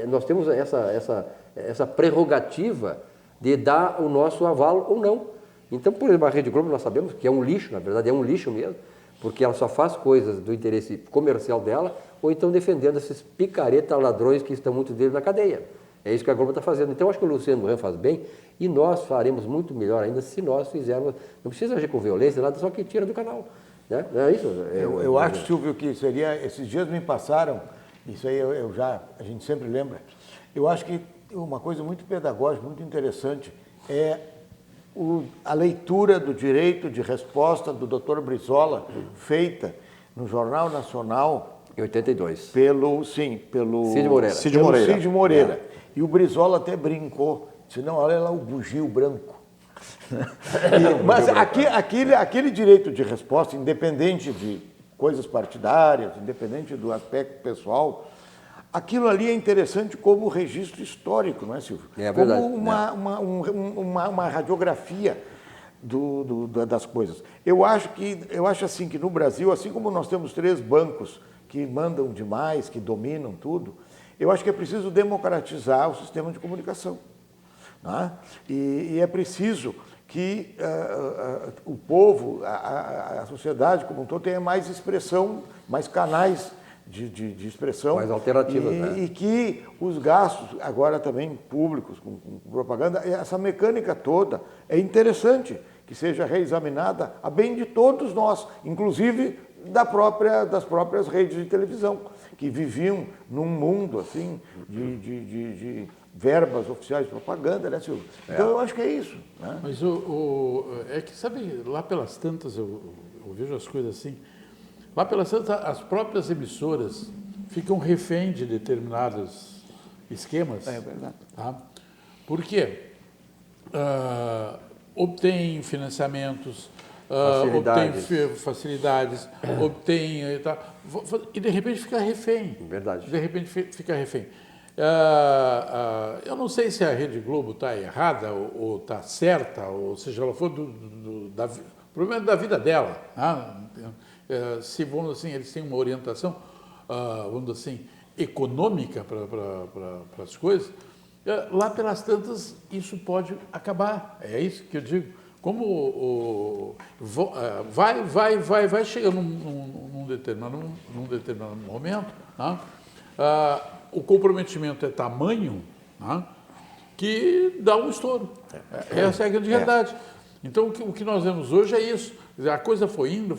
nós temos essa prerrogativa de dar o nosso aval ou não. Então, por exemplo, a Rede Globo, nós sabemos que é um lixo, na verdade é um lixo mesmo, porque ela só faz coisas do interesse comercial dela, ou então defendendo esses picareta ladrões que estão muito deles na cadeia. É isso que a Globo está fazendo. Então, acho que o Luciano Hang faz bem, e nós faremos muito melhor ainda se nós fizermos, não precisa agir com violência, nada, só que tira do canal. Né? Não é isso? Eu acho, Silvio, que seria, esses dias me passaram, isso aí a gente sempre lembra, eu acho que uma coisa muito pedagógica, muito interessante, é a leitura do direito de resposta do Dr. Brizola, feita no Jornal Nacional. Em 82. Pelo Cid Moreira. Cid Moreira. E o Brizola até brincou, disse, não, olha lá o bugio branco. Mas aquele direito de resposta, independente de coisas partidárias, independente do aspecto pessoal, aquilo ali é interessante como registro histórico, não é, Silvio? É verdade. Como uma radiografia das coisas. Eu acho assim que no Brasil, assim como nós temos 3 bancos que mandam demais, que dominam tudo, eu acho que é preciso democratizar o sistema de comunicação. Né? E é preciso que o povo, a sociedade como um todo, tenha mais expressão, mais canais de expressão. Mais alternativas, né? E que os gastos, agora também públicos, com propaganda, essa mecânica toda é interessante que seja reexaminada a bem de todos nós, inclusive das próprias redes de televisão, que viviam num mundo assim de verbas oficiais de propaganda, né, Silvio? Então eu acho que é isso. Né? Mas é que, sabe, lá pelas tantas, eu vejo as coisas assim, lá pelas tantas, as próprias emissoras ficam refém de determinados esquemas. É verdade. Tá? Por quê? Obtém financiamentos, obtém facilidades, obtém e de repente fica refém. Verdade. De repente fica refém. Eu não sei se a Rede Globo está errada ou está certa, ou seja, ela for problema da vida dela. Se, vamos assim, eles têm uma orientação, vamos assim, econômica para as coisas, lá pelas tantas isso pode acabar. É isso que eu digo. Como vai chegar num determinado momento, o comprometimento é tamanho que dá um estouro. Essa é a grande realidade. Então, o que nós vemos hoje é isso. Quer dizer, a coisa foi indo.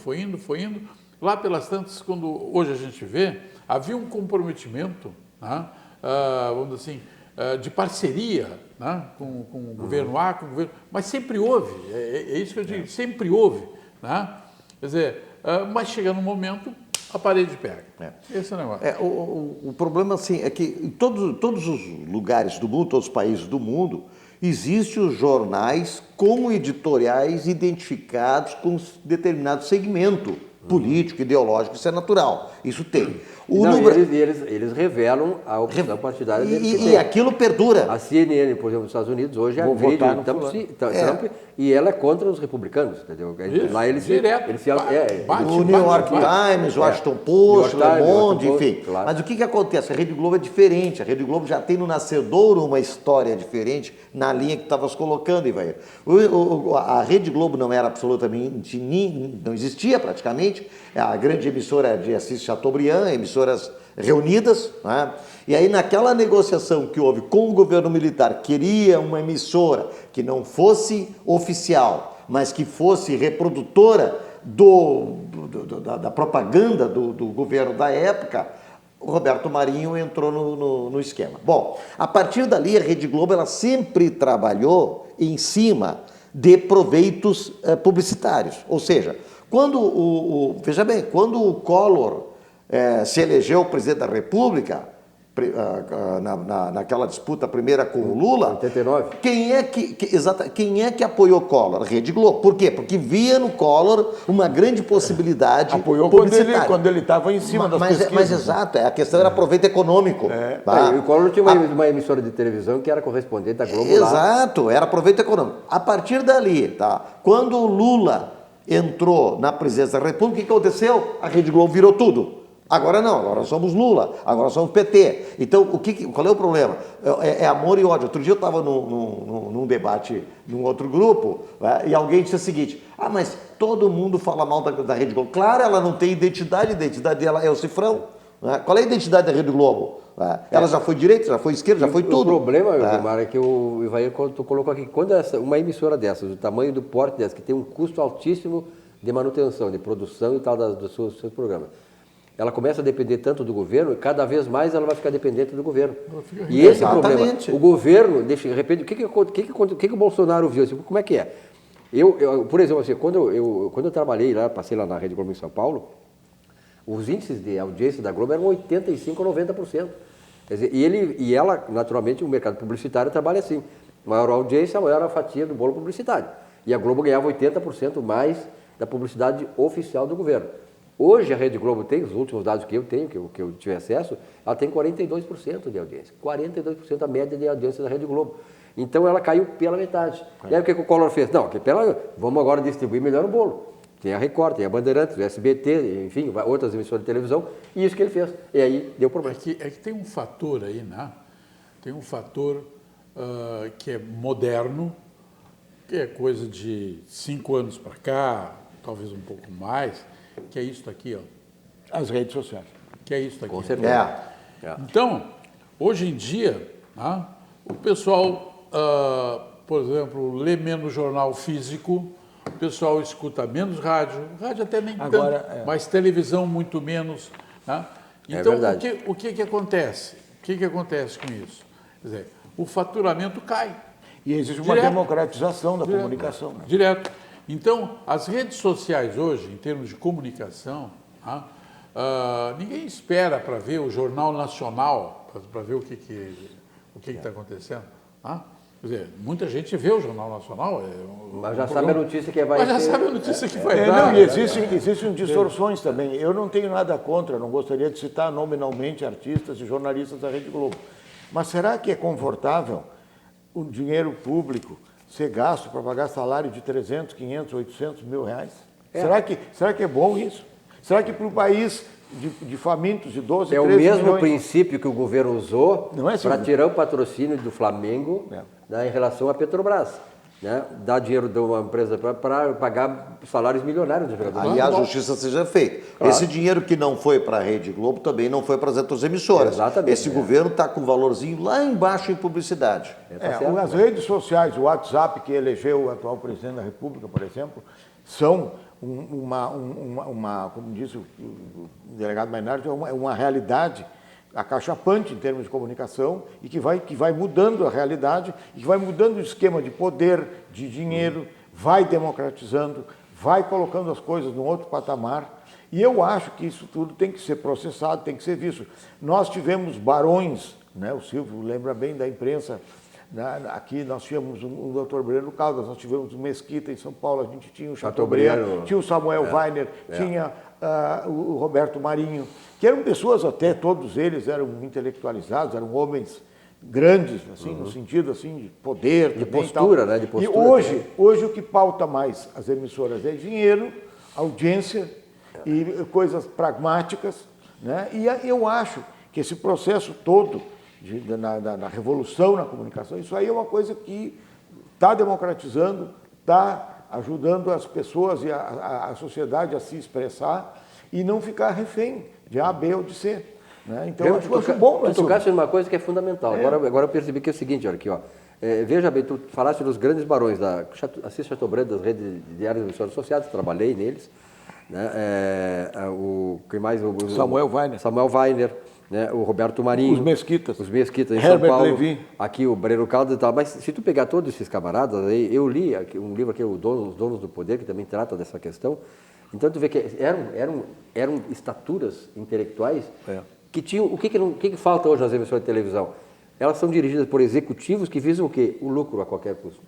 Lá pelas tantas, quando hoje a gente vê, havia um comprometimento, vamos dizer assim, de parceria com o governo A, com o governo... Mas sempre houve, é isso que eu digo, sempre houve. Quer dizer, mas chega num momento, a parede pega. Esse é o negócio. O problema, assim, é que em todos os lugares do mundo, todos os países do mundo, existem os jornais com editoriais identificados com determinado segmento político, ideológico, isso é natural. Isso tem. Eles revelam a opção partidária deles. E aquilo perdura. A CNN, por exemplo, nos Estados Unidos, hoje agride o Trump e ela é contra os republicanos, entendeu? Isso, lá eles direto. O New York Times, o Washington Post, Le Monde, enfim. Claro. Mas o que acontece? A Rede Globo é diferente. A Rede Globo já tem no nascedouro uma história diferente na linha que estavas colocando, Ivair. A Rede Globo não era absolutamente... não existia praticamente. A grande emissora de Assis Chateaubriand, emissoras reunidas, E aí naquela negociação que houve com o governo militar, queria uma emissora que não fosse oficial, mas que fosse reprodutora da propaganda do governo da época, o Roberto Marinho entrou no esquema. Bom, a partir dali a Rede Globo ela sempre trabalhou em cima de proveitos publicitários, ou seja, veja bem, quando o Collor se elegeu presidente da República, naquela disputa primeira com o Lula, 89. Quem é que apoiou Collor? A Rede Globo. Por quê? Porque via no Collor uma grande possibilidade apoiou publicitária. quando ele estava em cima das pesquisas. Mas exato, a questão era proveito econômico. E o Collor tinha uma emissora de televisão que era correspondente da Globo. Exato, era proveito econômico. A partir dali, quando o Lula entrou na presidência da República, o que aconteceu? A Rede Globo virou tudo. Agora não, agora somos Lula, agora somos PT. Então, qual é o problema? É amor e ódio. Outro dia eu estava num debate num outro grupo, e alguém disse o seguinte: mas todo mundo fala mal da Rede Globo. Claro, ela não tem identidade, a identidade dela é o cifrão. Qual é a identidade da Rede Globo? Ela já foi direita, já foi esquerda, já foi tudo. O problema, Gilmar, é que o Ivair colocou aqui, quando uma emissora dessas, do tamanho do porte dessa, que tem um custo altíssimo de manutenção, de produção e tal dos seus programas, ela começa a depender tanto do governo, e cada vez mais ela vai ficar dependente do governo. E esse é o problema. O governo, de repente, o que o Bolsonaro viu? Como é que é? Por exemplo, assim, quando eu trabalhei lá, passei lá na Rede Globo em São Paulo, os índices de audiência da Globo eram 85% a 90%. Quer dizer, e ela, naturalmente, o mercado publicitário trabalha assim. Maior audiência, maior a fatia do bolo publicitário. E a Globo ganhava 80% mais da publicidade oficial do governo. Hoje a Rede Globo tem, os últimos dados que eu tenho, que eu tive acesso, ela tem 42% de audiência. 42% a média de audiência da Rede Globo. Então ela caiu pela metade. E aí o que o Collor fez? Não, vamos agora distribuir melhor o bolo. Tem a Record, tem a Bandeirantes, o SBT, enfim, outras emissoras de televisão, e isso que ele fez. E aí deu problema. É que tem um fator aí, né? Tem um fator que é moderno, que é coisa de 5 anos para cá, talvez um pouco mais, que é isso aqui, ó. As redes sociais. Que é isso aqui. Com certeza. Então, hoje em dia, o pessoal, por exemplo, lê menos jornal físico, o pessoal escuta menos rádio até nem tanto, mas televisão muito menos. Então, o que acontece? O que acontece com isso? Quer dizer, o faturamento cai. E existe uma democratização da comunicação. Direto. Então, as redes sociais hoje, em termos de comunicação, ninguém espera para ver o Jornal Nacional, para ver o que está acontecendo. Quer dizer, muita gente vê o Jornal Nacional. Mas já sabe a notícia que vai dar. Mas já sabe a notícia que vai dar. Não, e existem distorções também. Eu não tenho nada contra, não gostaria de citar nominalmente artistas e jornalistas da Rede Globo. Mas será que é confortável o dinheiro público ser gasto para pagar salário de 300, 500, 800 mil reais? Será que é bom isso? Será que para o país de famintos de 12, 13 milhões... É o mesmo princípio que o governo usou para tirar o patrocínio do Flamengo em relação à Petrobras. Né? Dar dinheiro de uma empresa para pagar salários milionários dos jogadores. Aí a justiça seja feita. Claro. Esse dinheiro que não foi para a Rede Globo também não foi para as outras emissoras. Exatamente. Esse governo está com um valorzinho lá embaixo em publicidade. As redes sociais, o WhatsApp que elegeu o atual presidente da República, por exemplo, são como disse o delegado Mainardi, é uma realidade acachapante em termos de comunicação e que vai mudando a realidade, e que vai mudando o esquema de poder, de dinheiro, vai democratizando, vai colocando as coisas num outro patamar. E eu acho que isso tudo tem que ser processado, tem que ser visto. Nós tivemos barões, né? O Silvio lembra bem da imprensa, né? Aqui nós tínhamos o Dr. Breno Caldas, nós tivemos o Mesquita em São Paulo, a gente tinha o Chateaubriand, tinha o Samuel Weiner, tinha o Roberto Marinho, que eram pessoas até, todos eles eram intelectualizados, eram homens grandes, assim, no sentido assim, de poder. De postura, né? De postura. E hoje o que pauta mais as emissoras é dinheiro, audiência e coisas pragmáticas, né? E eu acho que esse processo todo na revolução na comunicação, isso aí é uma coisa que está democratizando, está ajudando as pessoas e a sociedade a se expressar e não ficar refém de A, B ou de C. Né? Então, eu acho bom. Tu tocaste numa coisa que é fundamental. Agora eu percebi que é o seguinte, olha aqui, ó. Veja bem, tu falaste dos grandes barões da Assis Chateaubriand, das redes de diários e emissoras associadas, trabalhei neles. Né? Samuel Weiner. Né, o Roberto Marinho. Os Mesquitas em Herbert São Paulo. Levy. Aqui o Breno Caldas e tal. Mas se tu pegar todos esses camaradas aí, eu li um livro aqui, Os Donos do Poder, que também trata dessa questão. Então tu vê que eram estaturas intelectuais que tinham... O que falta hoje nas emissoras de televisão? Elas são dirigidas por executivos que visam o quê? O lucro a qualquer custo.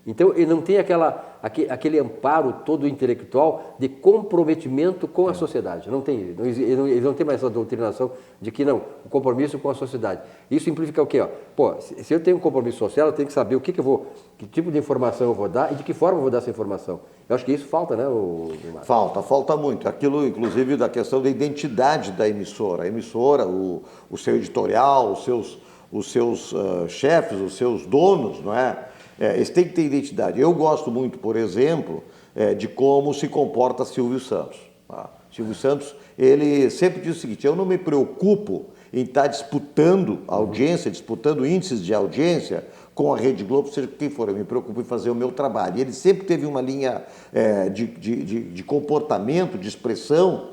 Então, ele não tem aquele amparo todo intelectual de comprometimento com a sociedade. Não tem. Ele não tem mais essa doutrinação de que não, o compromisso com a sociedade. Isso implica o quê? Ó? Pô, se eu tenho um compromisso social, eu tenho que saber que tipo de informação eu vou dar e de que forma eu vou dar essa informação. Eu acho que isso falta, né, Falta muito. Aquilo, inclusive, da questão da identidade da emissora. A emissora, o seu editorial, os seus chefes, os seus donos, não é? Eles têm que ter identidade. Eu gosto muito, por exemplo, de como se comporta Silvio Santos. Tá? Silvio Santos, ele sempre diz o seguinte: eu não me preocupo em estar disputando audiência, disputando índices de audiência com a Rede Globo, seja quem for, eu me preocupo em fazer o meu trabalho. E ele sempre teve uma linha de comportamento, de expressão,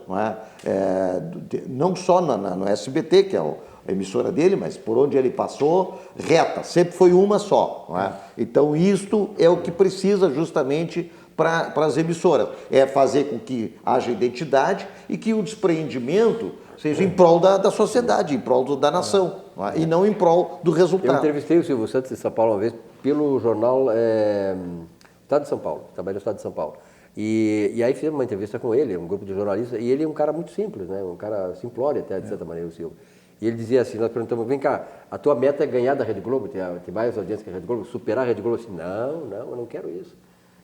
não só no SBT, que é a emissora dele, mas por onde ele passou, reta, sempre foi uma só. Não é? Então, isto é o que precisa justamente para as emissoras, é fazer com que haja identidade e que o despreendimento seja em prol da sociedade, em prol da nação, não é? E não em prol do resultado. Eu entrevistei o Silvio Santos em São Paulo uma vez pelo jornal Estado de São Paulo, trabalhei no Estado de São Paulo. E aí fizemos uma entrevista com ele, um grupo de jornalistas, e ele é um cara muito simples, né? Um cara simplório até, de certa maneira, o Silvio. E ele dizia assim, nós perguntamos, vem cá, a tua meta é ganhar da Rede Globo, ter mais audiência que a Rede Globo, superar a Rede Globo? Assim, não, eu não quero isso.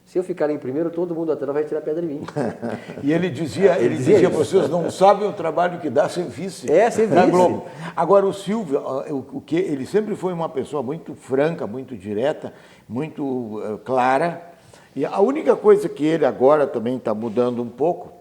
Se eu ficar em primeiro, todo mundo atrás vai tirar pedra em mim. E ele dizia vocês não sabem o trabalho que dá ser vice ser na vice. Globo. Agora, o Silvio, ele sempre foi uma pessoa muito franca, muito direta, muito clara. E a única coisa que ele agora também está mudando um pouco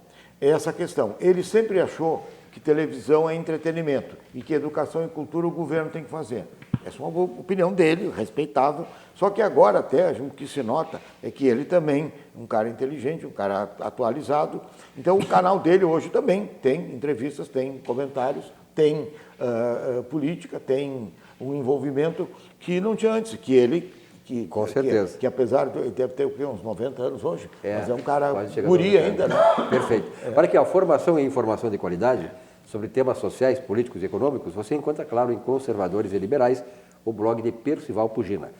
é essa questão. Ele sempre achou que televisão é entretenimento e que educação e cultura o governo tem que fazer. Essa é uma opinião dele, respeitável. Só que agora até o que se nota é que ele também, um cara inteligente, um cara atualizado. Então o canal dele hoje também tem entrevistas, tem comentários, tem política, tem um envolvimento que não tinha antes, Com certeza. Que apesar de ele deve ter uns 90 anos hoje, mas é um cara guri ainda, né? Perfeito. Olha aqui, a formação e informação de qualidade sobre temas sociais, políticos e econômicos, você encontra, claro, em Conservadores e Liberais, o blog de Percival Pugina.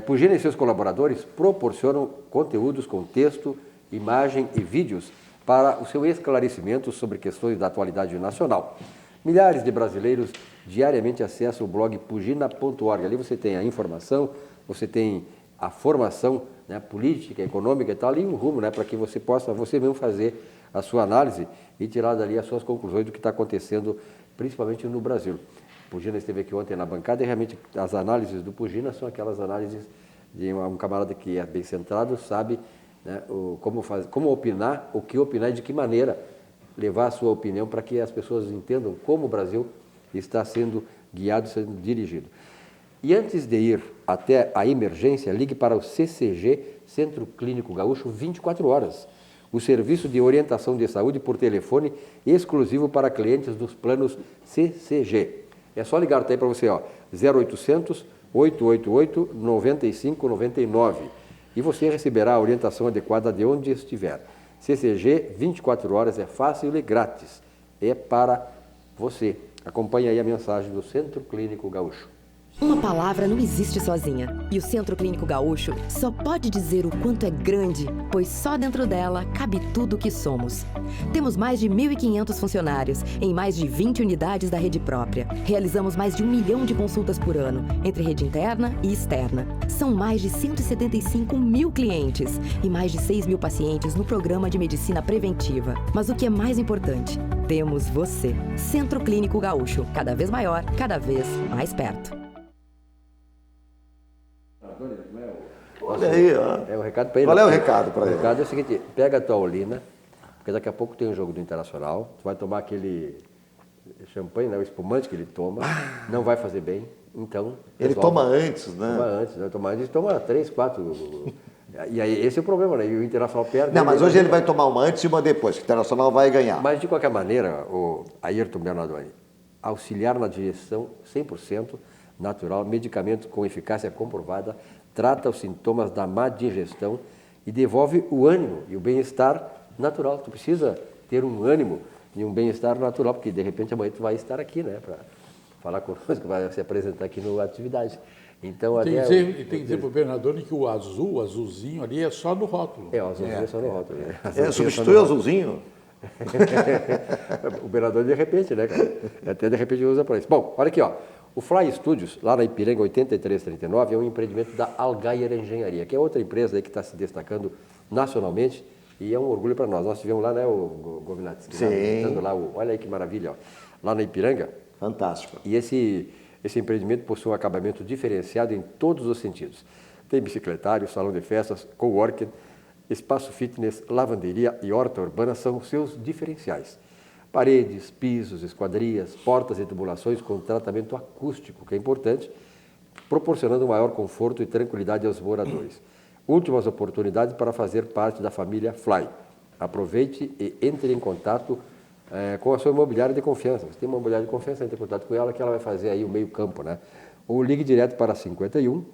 Pugina e seus colaboradores proporcionam conteúdos com texto, imagem e vídeos para o seu esclarecimento sobre questões da atualidade nacional. Milhares de brasileiros diariamente acessam o blog pugina.org. Ali você tem a informação, você tem a formação, né, política, econômica e tal, ali um rumo, né, para que você possa, você mesmo fazer a sua análise e tirar dali as suas conclusões do que está acontecendo, principalmente no Brasil. O Pugina esteve aqui ontem na bancada e realmente as análises do Pugina são aquelas análises de um camarada que é bem centrado, sabe, né, como opinar, o que opinar e de que maneira levar a sua opinião para que as pessoas entendam como o Brasil está sendo guiado, sendo dirigido. E antes de ir até a emergência, ligue para o CCG, Centro Clínico Gaúcho, 24 horas. O serviço de orientação de saúde por telefone exclusivo para clientes dos planos CCG. É só ligar, tá aí para você, ó, 0800 888 9599 e você receberá a orientação adequada de onde estiver. CCG, 24 horas, é fácil e grátis. É para você. Acompanhe aí a mensagem do Centro Clínico Gaúcho. Uma palavra não existe sozinha, e o Centro Clínico Gaúcho só pode dizer o quanto é grande, pois só dentro dela cabe tudo o que somos. Temos mais de 1.500 funcionários em mais de 20 unidades da rede própria. Realizamos mais de 1 milhão de consultas por ano, entre rede interna e externa. São mais de 175 mil clientes e mais de 6 mil pacientes no programa de medicina preventiva. Mas o que é mais importante, temos você. Centro Clínico Gaúcho, cada vez maior, cada vez mais perto. Olha aí, ó. É o recado para ele. Qual é o recado para ele? O recado é o seguinte, pega a tua Olina, porque daqui a pouco tem um jogo do Internacional, tu vai tomar aquele champanhe, né, o espumante que ele toma, não vai fazer bem, então... Ele toma antes, né? Toma antes, né? Toma antes, toma 3, 4... E aí esse é o problema, né? E o Internacional perde... Não, mas hoje ele vai tomar uma antes e uma depois, que o Internacional vai ganhar. Mas de qualquer maneira, o Ayrton Bernardoni, auxiliar na digestão 100% natural, medicamento com eficácia comprovada, trata os sintomas da má digestão e devolve o ânimo e o bem-estar natural. Tu precisa ter um ânimo e um bem-estar natural, porque de repente amanhã tu vai estar aqui, né, para falar conosco, vai se apresentar aqui no Atividade. Então, tem que dizer para o Bernardoni que o azul, o azulzinho ali é só no rótulo. É, o azulzinho é só no rótulo. Né? Substitui o azulzinho? O Bernardoni de repente, né, cara? Até de repente usa para isso. Bom, olha aqui, ó. O Fly Studios, lá na Ipiranga 8339, é um empreendimento da Algaier Engenharia, que é outra empresa aí que está se destacando nacionalmente e é um orgulho para nós. Nós tivemos lá, né, o Govinati, lá, olha aí que maravilha, ó, lá na Ipiranga. Fantástico. E esse empreendimento possui um acabamento diferenciado em todos os sentidos. Tem bicicletário, salão de festas, coworking, espaço fitness, lavanderia e horta urbana são seus diferenciais. Paredes, pisos, esquadrias, portas e tubulações com tratamento acústico, que é importante, proporcionando maior conforto e tranquilidade aos moradores. Últimas oportunidades para fazer parte da família Fly. Aproveite e entre em contato com a sua imobiliária de confiança. Você tem uma imobiliária de confiança, entre em contato com ela, que ela vai fazer aí o meio campo, né? Ou ligue direto para 51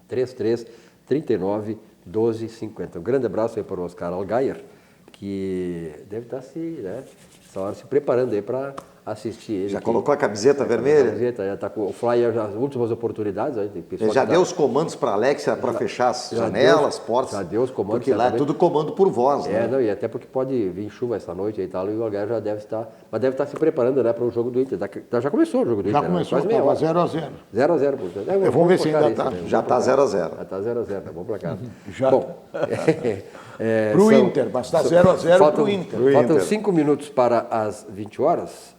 33 39 12 50. Um grande abraço aí para o Oscar Algaier, que deve estar essa hora se preparando aí para assistir ele. Já colocou a camiseta vermelha? A camiseta, já está com o flyer, as últimas oportunidades. Aí, ele já deu os comandos para a Alexia para fechar as janelas, portas? Já deu os comandos. Porque lá é tudo comando por voz, né? Não, e até porque pode vir chuva essa noite e tal, e o Algaier já deve estar, mas deve estar se preparando, né, para o jogo do Inter. Já começou o jogo do Inter. Já começou, estava 0-0. 0-0, portanto. Vamos ver se ainda está. Já está 0-0. Já está 0-0, tá bom placar. Já. Bom, para o Inter, mas está 0-0 para o Inter. Faltam 5 minutos para as 20 horas.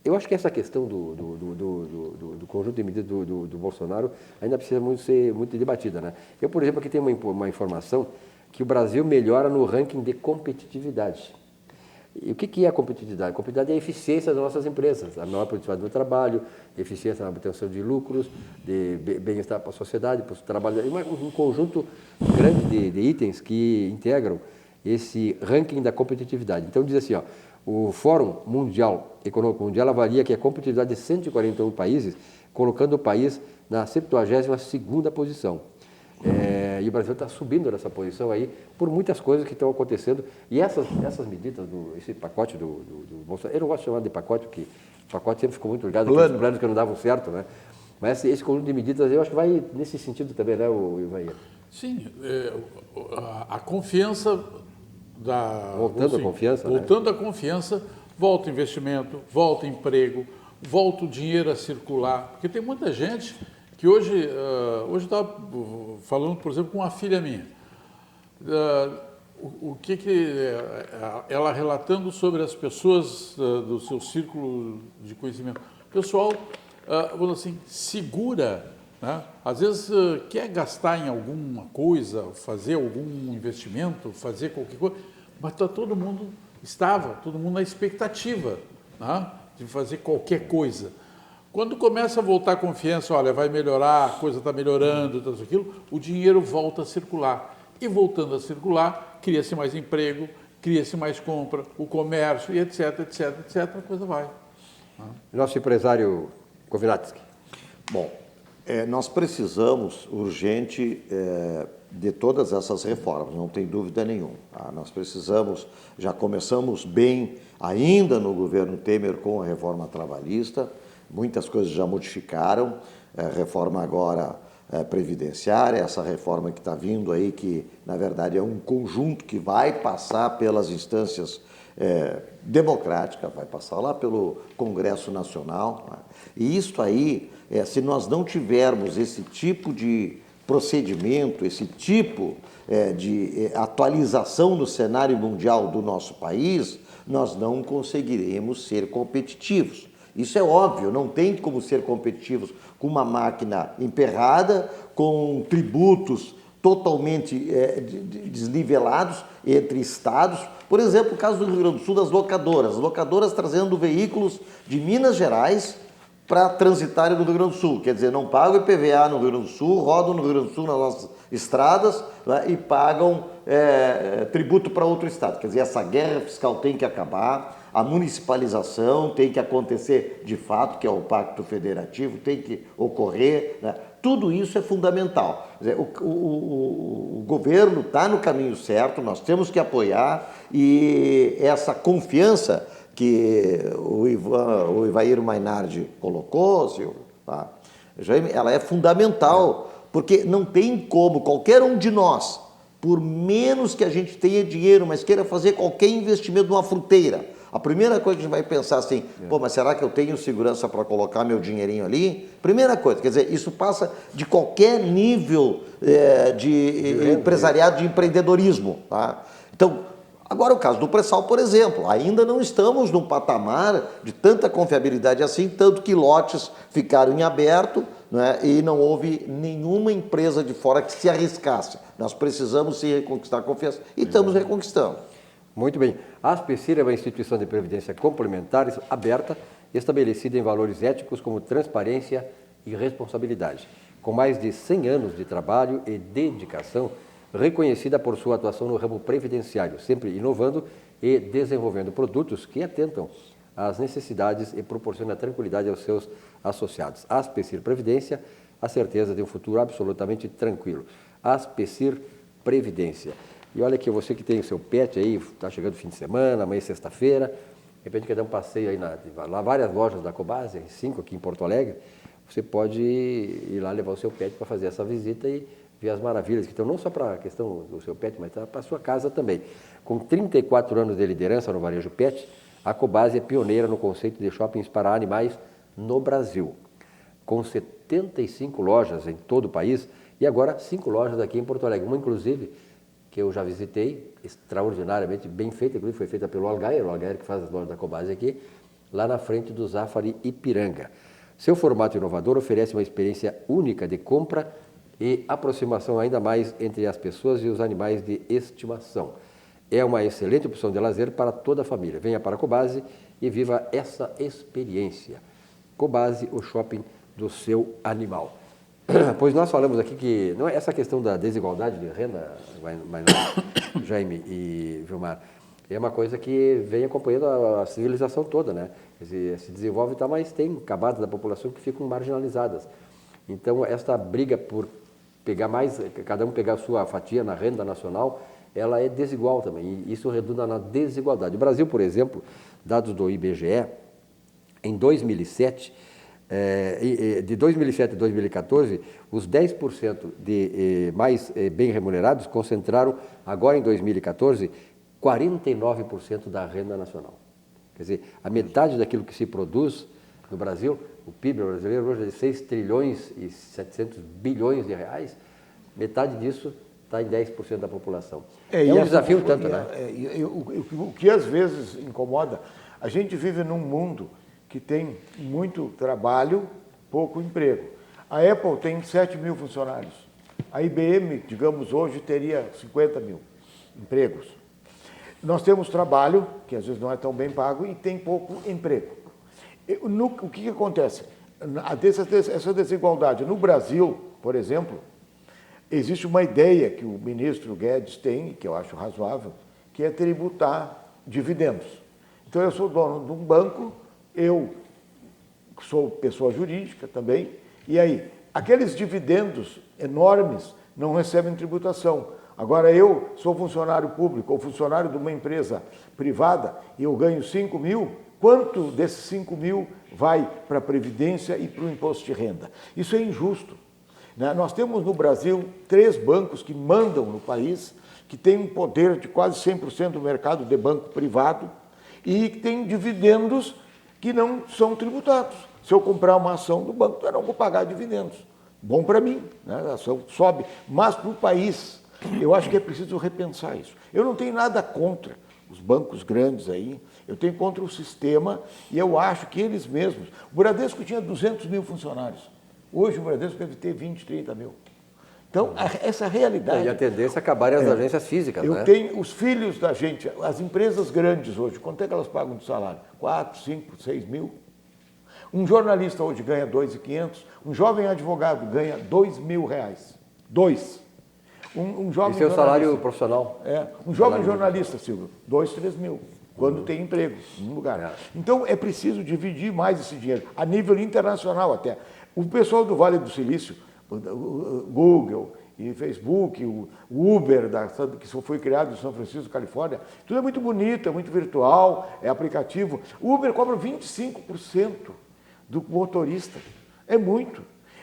Eu acho que essa questão do conjunto de medidas do Bolsonaro ainda precisa ser muito debatida, né? Eu, por exemplo, aqui tenho uma informação que o Brasil melhora no ranking de competitividade. E o que é a competitividade? A competitividade é a eficiência das nossas empresas, a maior produtividade do trabalho, eficiência na obtenção de lucros, de bem-estar para a sociedade, para o trabalho, um conjunto grande de itens que integram esse ranking da competitividade. Então diz assim, ó, o Fórum Econômico Mundial avalia que a competitividade de 141 países, colocando o país na 72ª posição. E o Brasil está subindo nessa posição aí por muitas coisas que estão acontecendo. E essas medidas, esse pacote do Bolsonaro, eu não gosto de chamar de pacote, porque o pacote sempre ficou muito ligado aos planos que não davam certo, né? Mas esse conjunto de medidas eu acho que vai nesse sentido também, né, Ivair? Sim, a confiança Voltando à confiança volta investimento, volta emprego, volta o dinheiro a circular. Porque tem muita gente que hoje eu estava falando, por exemplo, com uma filha minha. Ela relatando sobre as pessoas do seu círculo de conhecimento. O pessoal, falando assim, segura, né? Às vezes quer gastar em alguma coisa, fazer algum investimento, fazer qualquer coisa, mas todo mundo na expectativa, né? De fazer qualquer coisa. Quando começa a voltar a confiança, olha, vai melhorar, a coisa está melhorando, tudo aquilo, o dinheiro volta a circular. E voltando a circular, cria-se mais emprego, cria-se mais compra, o comércio, e etc, a coisa vai. Nosso empresário Kovnatski. Bom, nós precisamos urgente de todas essas reformas, não tem dúvida nenhuma. Tá? Nós precisamos, já começamos bem ainda no governo Temer com a reforma trabalhista, muitas coisas já modificaram, reforma agora previdenciária, essa reforma que está vindo aí, que na verdade é um conjunto que vai passar pelas instâncias democráticas, vai passar lá pelo Congresso Nacional. Tá? E isso aí, se nós não tivermos esse tipo de procedimento, esse tipo de atualização no cenário mundial do nosso país, nós não conseguiremos ser competitivos. Isso é óbvio, não tem como ser competitivos com uma máquina emperrada, com tributos totalmente desnivelados entre estados. Por exemplo, o caso do Rio Grande do Sul das locadoras trazendo veículos de Minas Gerais para transitarem no Rio Grande do Sul. Quer dizer, não pagam IPVA no Rio Grande do Sul, rodam no Rio Grande do Sul nas nossas estradas, né, e pagam tributo para outro estado. Quer dizer, essa guerra fiscal tem que acabar, a municipalização tem que acontecer de fato, que é o Pacto Federativo, tem que ocorrer, né? Tudo isso é fundamental. Quer dizer, o governo está no caminho certo, nós temos que apoiar, e essa confiança que o Ivair Mainardi colocou, Silvio, tá? Ela é fundamental, porque não tem como qualquer um de nós, por menos que a gente tenha dinheiro, mas queira fazer qualquer investimento numa fruteira, a primeira coisa que a gente vai pensar assim, pô, mas será que eu tenho segurança para colocar meu dinheirinho ali? Primeira coisa, quer dizer, isso passa de qualquer nível de empresariado, de empreendedorismo. Tá? Então, agora o caso do pré-sal, por exemplo, ainda não estamos num patamar de tanta confiabilidade assim, tanto que lotes ficaram em aberto, né, e não houve nenhuma empresa de fora que se arriscasse. Nós precisamos sim reconquistar a confiança e estamos reconquistando. Muito bem. A Aspecir é uma instituição de previdência complementar aberta, estabelecida em valores éticos como transparência e responsabilidade. Com mais de 100 anos de trabalho e dedicação, reconhecida por sua atuação no ramo previdenciário, sempre inovando e desenvolvendo produtos que atentam às necessidades e proporcionam tranquilidade aos seus associados. A Aspecir Previdência, a certeza de um futuro absolutamente tranquilo. A Aspecir Previdência. E olha aqui, você que tem o seu pet aí, está chegando o fim de semana, amanhã é sexta-feira, de repente quer dar um passeio aí, lá várias lojas da Cobasi, 5 aqui em Porto Alegre, você pode ir lá levar o seu pet para fazer essa visita e ver as maravilhas que estão, não só para a questão do seu pet, mas para a sua casa também. Com 34 anos de liderança no varejo pet, a Cobasi é pioneira no conceito de shoppings para animais no Brasil. Com 75 lojas em todo o país e agora 5 lojas aqui em Porto Alegre, uma inclusive que eu já visitei, extraordinariamente bem feita, inclusive foi feita pelo Algair, o Algair que faz as lojas da Cobasi aqui, lá na frente do Zafari Ipiranga. Seu formato inovador oferece uma experiência única de compra e aproximação ainda mais entre as pessoas e os animais de estimação. É uma excelente opção de lazer para toda a família. Venha para a Cobasi e viva essa experiência. Cobasi, o shopping do seu animal. Pois nós falamos aqui que não é essa questão da desigualdade de renda, Jaime e Vilmar, é uma coisa que vem acompanhando a civilização toda, né? Se desenvolve, tá, mas tem camadas da população que ficam marginalizadas. Então, esta briga por pegar mais, cada um pegar a sua fatia na renda nacional, ela é desigual também, e isso redunda na desigualdade. O Brasil, por exemplo, dados do IBGE, em 2007, de 2007 a 2014, os 10% de mais bem remunerados concentraram, agora em 2014, 49% da renda nacional. Quer dizer, a metade daquilo que se produz no Brasil, o PIB brasileiro hoje é de 6 trilhões e 700 bilhões de reais, metade disso está em 10% da população. É um desafio tanto, né? O que às vezes incomoda, a gente vive num mundo que tem muito trabalho, pouco emprego. A Apple tem 7 mil funcionários. A IBM, digamos, hoje teria 50 mil empregos. Nós temos trabalho, que às vezes não é tão bem pago, e tem pouco emprego. O que acontece? Essa desigualdade. No Brasil, por exemplo, existe uma ideia que o ministro Guedes tem, que eu acho razoável, que é tributar dividendos. Então, eu sou dono de um banco, eu sou pessoa jurídica também, e aí, aqueles dividendos enormes não recebem tributação. Agora, eu sou funcionário público ou funcionário de uma empresa privada e eu ganho 5 mil, quanto desses 5 mil vai para a Previdência e para o Imposto de Renda? Isso é injusto. Nós temos no Brasil 3 bancos que mandam no país, que têm um poder de quase 100% do mercado de banco privado e que têm dividendos que não são tributados. Se eu comprar uma ação do banco, eu não vou pagar dividendos. Bom para mim, né? A ação sobe, mas para o país, eu acho que é preciso repensar isso. Eu não tenho nada contra os bancos grandes aí, eu tenho contra o sistema e eu acho que eles mesmos... O Bradesco tinha 200 mil funcionários. Hoje o Bradesco deve ter 20, 30 mil. Então, essa realidade... E a tendência é acabarem as agências físicas, né? Eu tenho os filhos da gente, as empresas grandes hoje, quanto é que elas pagam de salário? 4, 5, 6 mil? Um jornalista hoje ganha 2.500, um jovem advogado ganha R$2.000. 2. Um jovem Esse é o salário profissional? Um jovem jornalista, Silvio, 2, 3 mil, quando tem emprego em um lugar. Então, é preciso dividir mais esse dinheiro, a nível internacional até. O pessoal do Vale do Silício, o Google e Facebook, o Uber, que foi criado em São Francisco, Califórnia, tudo é muito bonito, é muito virtual, é aplicativo. O Uber cobra 25% do motorista. É muito.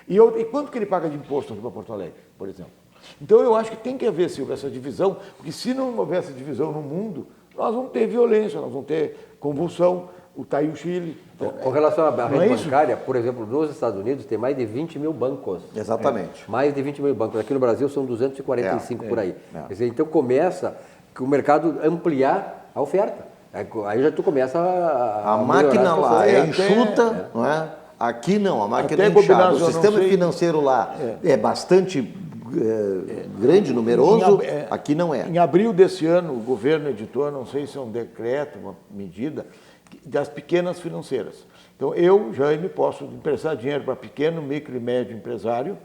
E quanto que ele paga de imposto aqui para Porto Alegre, por exemplo? Então, eu acho que tem que haver, Silvio, essa divisão, porque se não houver essa divisão no mundo, nós vamos ter violência, nós vamos ter convulsão, está aí o Chile. Então, com relação à rede bancária, por exemplo, nos Estados Unidos tem mais de 20 mil bancos. Exatamente. Mais de 20 mil bancos. Aqui no Brasil são 245 por aí. Quer dizer, então começa o mercado ampliar a oferta. Aí já tu começa a máquina lá é enxuta, não é? Aqui não, a máquina é inchada. O sistema financeiro lá é bastante grande, numeroso, aqui não é. Em abril desse ano, o governo editou, não sei se é um decreto, uma medida, das pequenas financeiras. Então, eu, Jaime, posso emprestar dinheiro para pequeno, micro e médio empresário,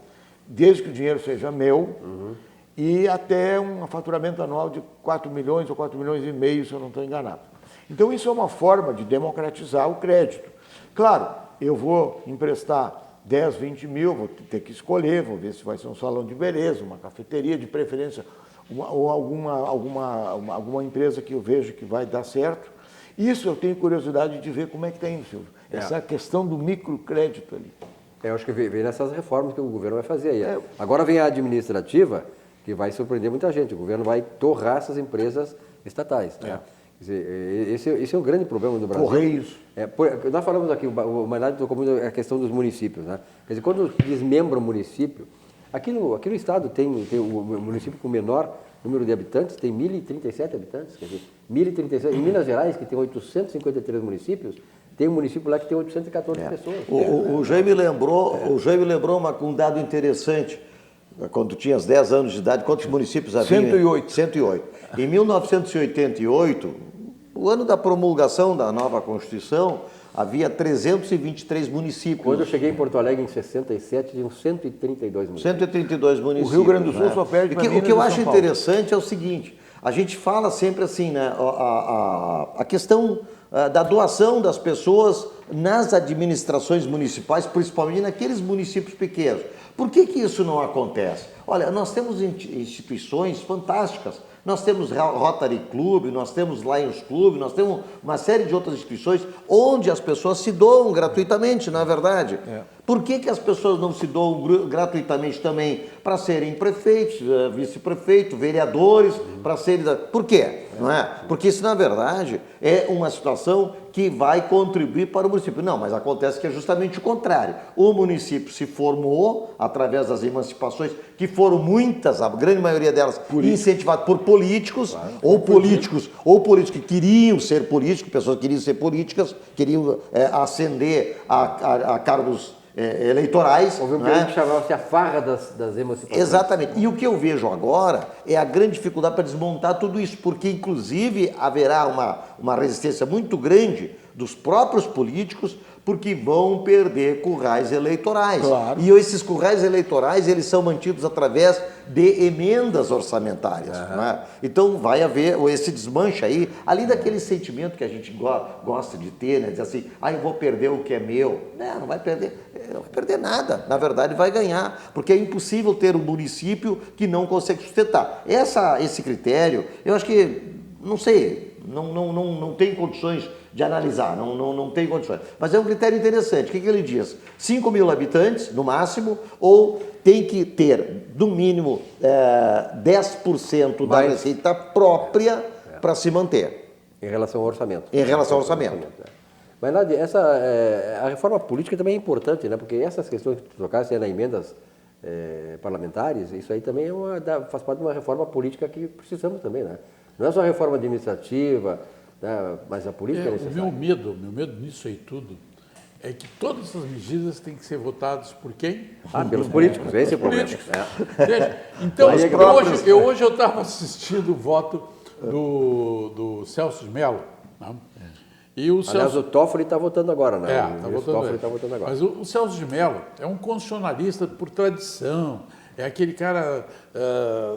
desde que o dinheiro seja meu, e até um faturamento anual de 4 milhões ou 4 milhões e meio, se eu não estou enganado. Então, isso é uma forma de democratizar o crédito. Claro, eu vou emprestar 10, 20 mil, vou ter que escolher, vou ver se vai ser um salão de beleza, uma cafeteria de preferência, ou alguma empresa que eu vejo que vai dar certo. Isso eu tenho curiosidade de ver como é que está indo, Silvio. Essa questão do microcrédito ali. Eu acho que vem nessas reformas que o governo vai fazer aí. Agora vem a administrativa, que vai surpreender muita gente. O governo vai torrar essas empresas estatais. Né? Quer dizer, esse é um grande problema do Brasil. Correios. Nós falamos aqui, o Maynard tocou muito a questão dos municípios. Né? Quer dizer, quando desmembra o município, aqui no estado tem o município com menor número de habitantes, tem 1.037 habitantes, quer dizer, 1.037. Em Minas Gerais, que tem 853 municípios, tem um município lá que tem 814 pessoas. O Jaime lembrou um dado interessante. Quando tinha 10 anos de idade, quantos municípios havia? 108. 108. Em 1988, o ano da promulgação da nova Constituição, havia 323 municípios. Quando eu cheguei em Porto Alegre em 67, tinham 132 municípios. 132 municípios. O Rio Grande do Sul só perde para Minas. O que eu acho interessante é o seguinte, a gente fala sempre assim, né, a questão da doação das pessoas nas administrações municipais, principalmente naqueles municípios pequenos. Por que isso não acontece? Olha, nós temos instituições fantásticas. Nós temos Rotary Club, nós temos Lions Club, nós temos uma série de outras instituições onde as pessoas se doam gratuitamente, não é verdade? Por que as pessoas não se doam gratuitamente também para serem prefeitos, vice-prefeito, vereadores, para serem... Por quê? Não é? Porque isso, na verdade, é uma situação que vai contribuir para o município. Não, mas acontece que é justamente o contrário. O município se formou através das emancipações, que foram muitas, a grande maioria delas, incentivadas por políticos, claro. ou políticos que queriam ser políticos, pessoas que queriam ser políticas, queriam ascender a cargos eleitorais. Houve um período que chamava-se a farra das emancipações. Exatamente. E o que eu vejo agora é a grande dificuldade para desmontar tudo isso, porque inclusive haverá uma resistência muito grande dos próprios políticos, porque vão perder currais eleitorais. Claro. E esses currais eleitorais, eles são mantidos através de emendas orçamentárias. Uhum. Né? Então vai haver esse desmanche aí, além daquele sentimento que a gente gosta de ter, né? Dizer assim, eu vou perder o que é meu. Não vai perder nada. Na verdade, vai ganhar, porque é impossível ter um município que não consegue sustentar. Esse critério, eu acho que, não sei, não tem condições de analisar, não tem condições. Mas é um critério interessante. O que ele diz? 5 mil habitantes, no máximo, ou tem que ter, no mínimo, 10% da receita própria para se manter. Em relação ao orçamento. Em relação ao orçamento. Mas, Nádia, a reforma política também é importante, né? Porque essas questões que tu tocaste nas emendas parlamentares, isso aí também faz parte de uma reforma política que precisamos também, né? Não é só a reforma administrativa, né? Mas a política é necessária. O meu medo nisso aí tudo é que todas essas medidas têm que ser votadas por quem? Pelos políticos, esse é o problema. Então, hoje eu estava assistindo o voto do Celso de Mello. Né? E Aliás, o Toffoli está votando agora, né? O Toffoli está votando agora. Mas o Celso de Mello é um constitucionalista por tradição, é aquele cara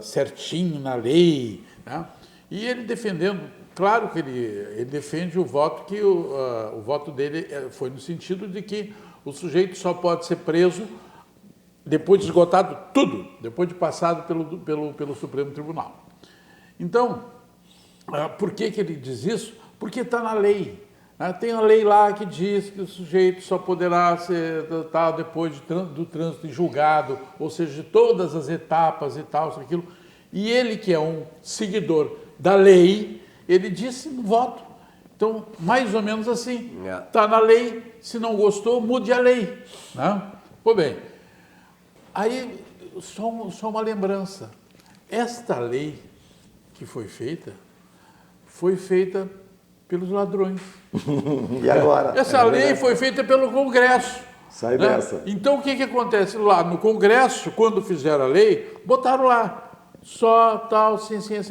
certinho na lei, né? E ele defendendo, claro que ele defende o voto que o voto dele foi no sentido de que o sujeito só pode ser preso depois de esgotado tudo, depois de passado pelo Supremo Tribunal. Então, por que ele diz isso? Porque está na lei. Tem a lei lá que diz que o sujeito só poderá ser tratado depois do trânsito em julgado, ou seja, de todas as etapas e tal, isso, aquilo. E ele, que é um seguidor da lei, ele disse no voto. Então, mais ou menos assim, está na lei, se não gostou, mude a lei. Né? Pô, bem, aí só uma lembrança. Esta lei que foi feita pelos ladrões. E agora? Essa lei foi feita pelo Congresso. Sai dessa. Então, o que acontece? Lá no Congresso, quando fizeram a lei, botaram lá, só tal, assim. Quer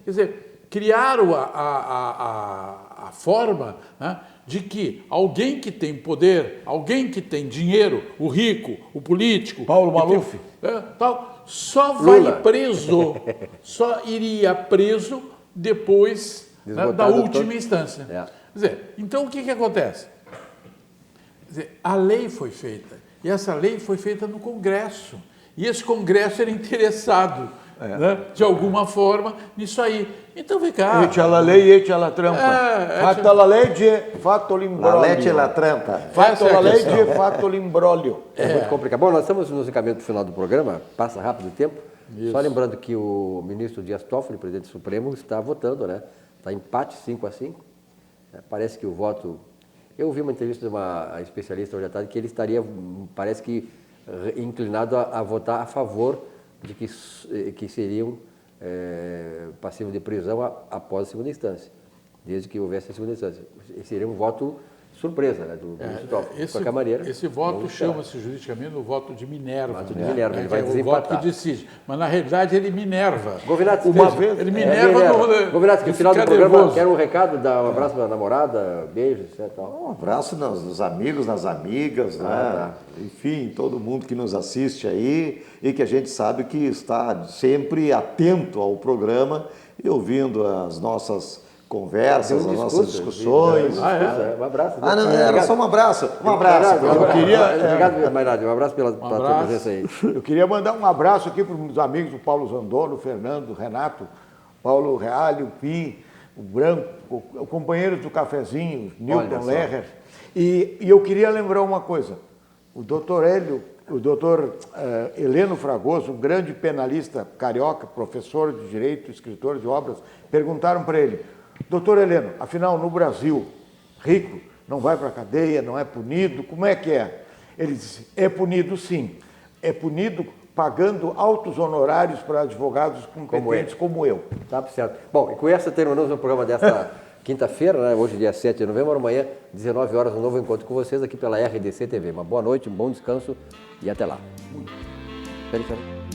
dizer, criaram a forma, né, de que alguém que tem poder, alguém que tem dinheiro, o rico, o político... Paulo Maluf. Só vai preso, só iria preso depois... da última instância. Quer dizer, então o que acontece? Quer dizer, a lei foi feita, e essa lei foi feita no Congresso, e esse Congresso era interessado, né, de alguma forma, nisso aí. Então vem cá. Ete alla lei, ete alla trampa. Fatta la legge, fatto l'imbroglio. La legge la trampa. Fatto la legge, fatto l'imbroglio. É muito complicado. Bom, nós estamos nos encaminhando final do programa, passa rápido o tempo. Isso. Só lembrando que o ministro Dias Toffoli, presidente do Supremo, está votando, né? Está empate 5-5. Parece que o voto... Eu ouvi uma entrevista de uma especialista hoje à tarde que ele estaria, parece que, inclinado a votar a favor de que seriam passivos de prisão após a segunda instância, desde que houvesse a segunda instância. Seria um voto surpresa, né, do ministro Toffoli. De qualquer maneira, esse voto chama-se juridicamente o voto de Minerva. Voto de Minerva, ele vai é desempatar. O voto que decide. Mas, na realidade, ele minerva. Govinato, ele minerva. Govinato, que no final do programa quer um recado, dar um abraço para a namorada, beijos, etc. Um abraço nos amigos, nas amigas, né? Enfim, todo mundo que nos assiste aí e que a gente sabe que está sempre atento ao programa e ouvindo as nossas conversas, as nossas discussões. Um abraço. Não, era só um abraço. Um abraço. Obrigado, Mayrade. Um abraço pela tua presença aí. Eu queria mandar um abraço aqui para os meus amigos, o Paulo Zandolo, o Fernando, o Renato, Paulo Reale, o Pim, o Branco, o companheiro do cafezinho, Nilton Lerrer. E eu queria lembrar uma coisa. o doutor Heleno Fragoso, um grande penalista carioca, professor de direito, escritor de obras, perguntaram para ele, doutor Heleno, afinal no Brasil, rico não vai para a cadeia, não é punido, como é que é? Ele disse, é punido sim, é punido pagando altos honorários para advogados competentes como eu. Tá certo. Bom, e com essa terminamos o programa desta quinta-feira, né? Hoje dia 7 de novembro, amanhã, 19 horas, um novo encontro com vocês aqui pela RDC TV. Uma boa noite, um bom descanso e até lá. Feliz ano.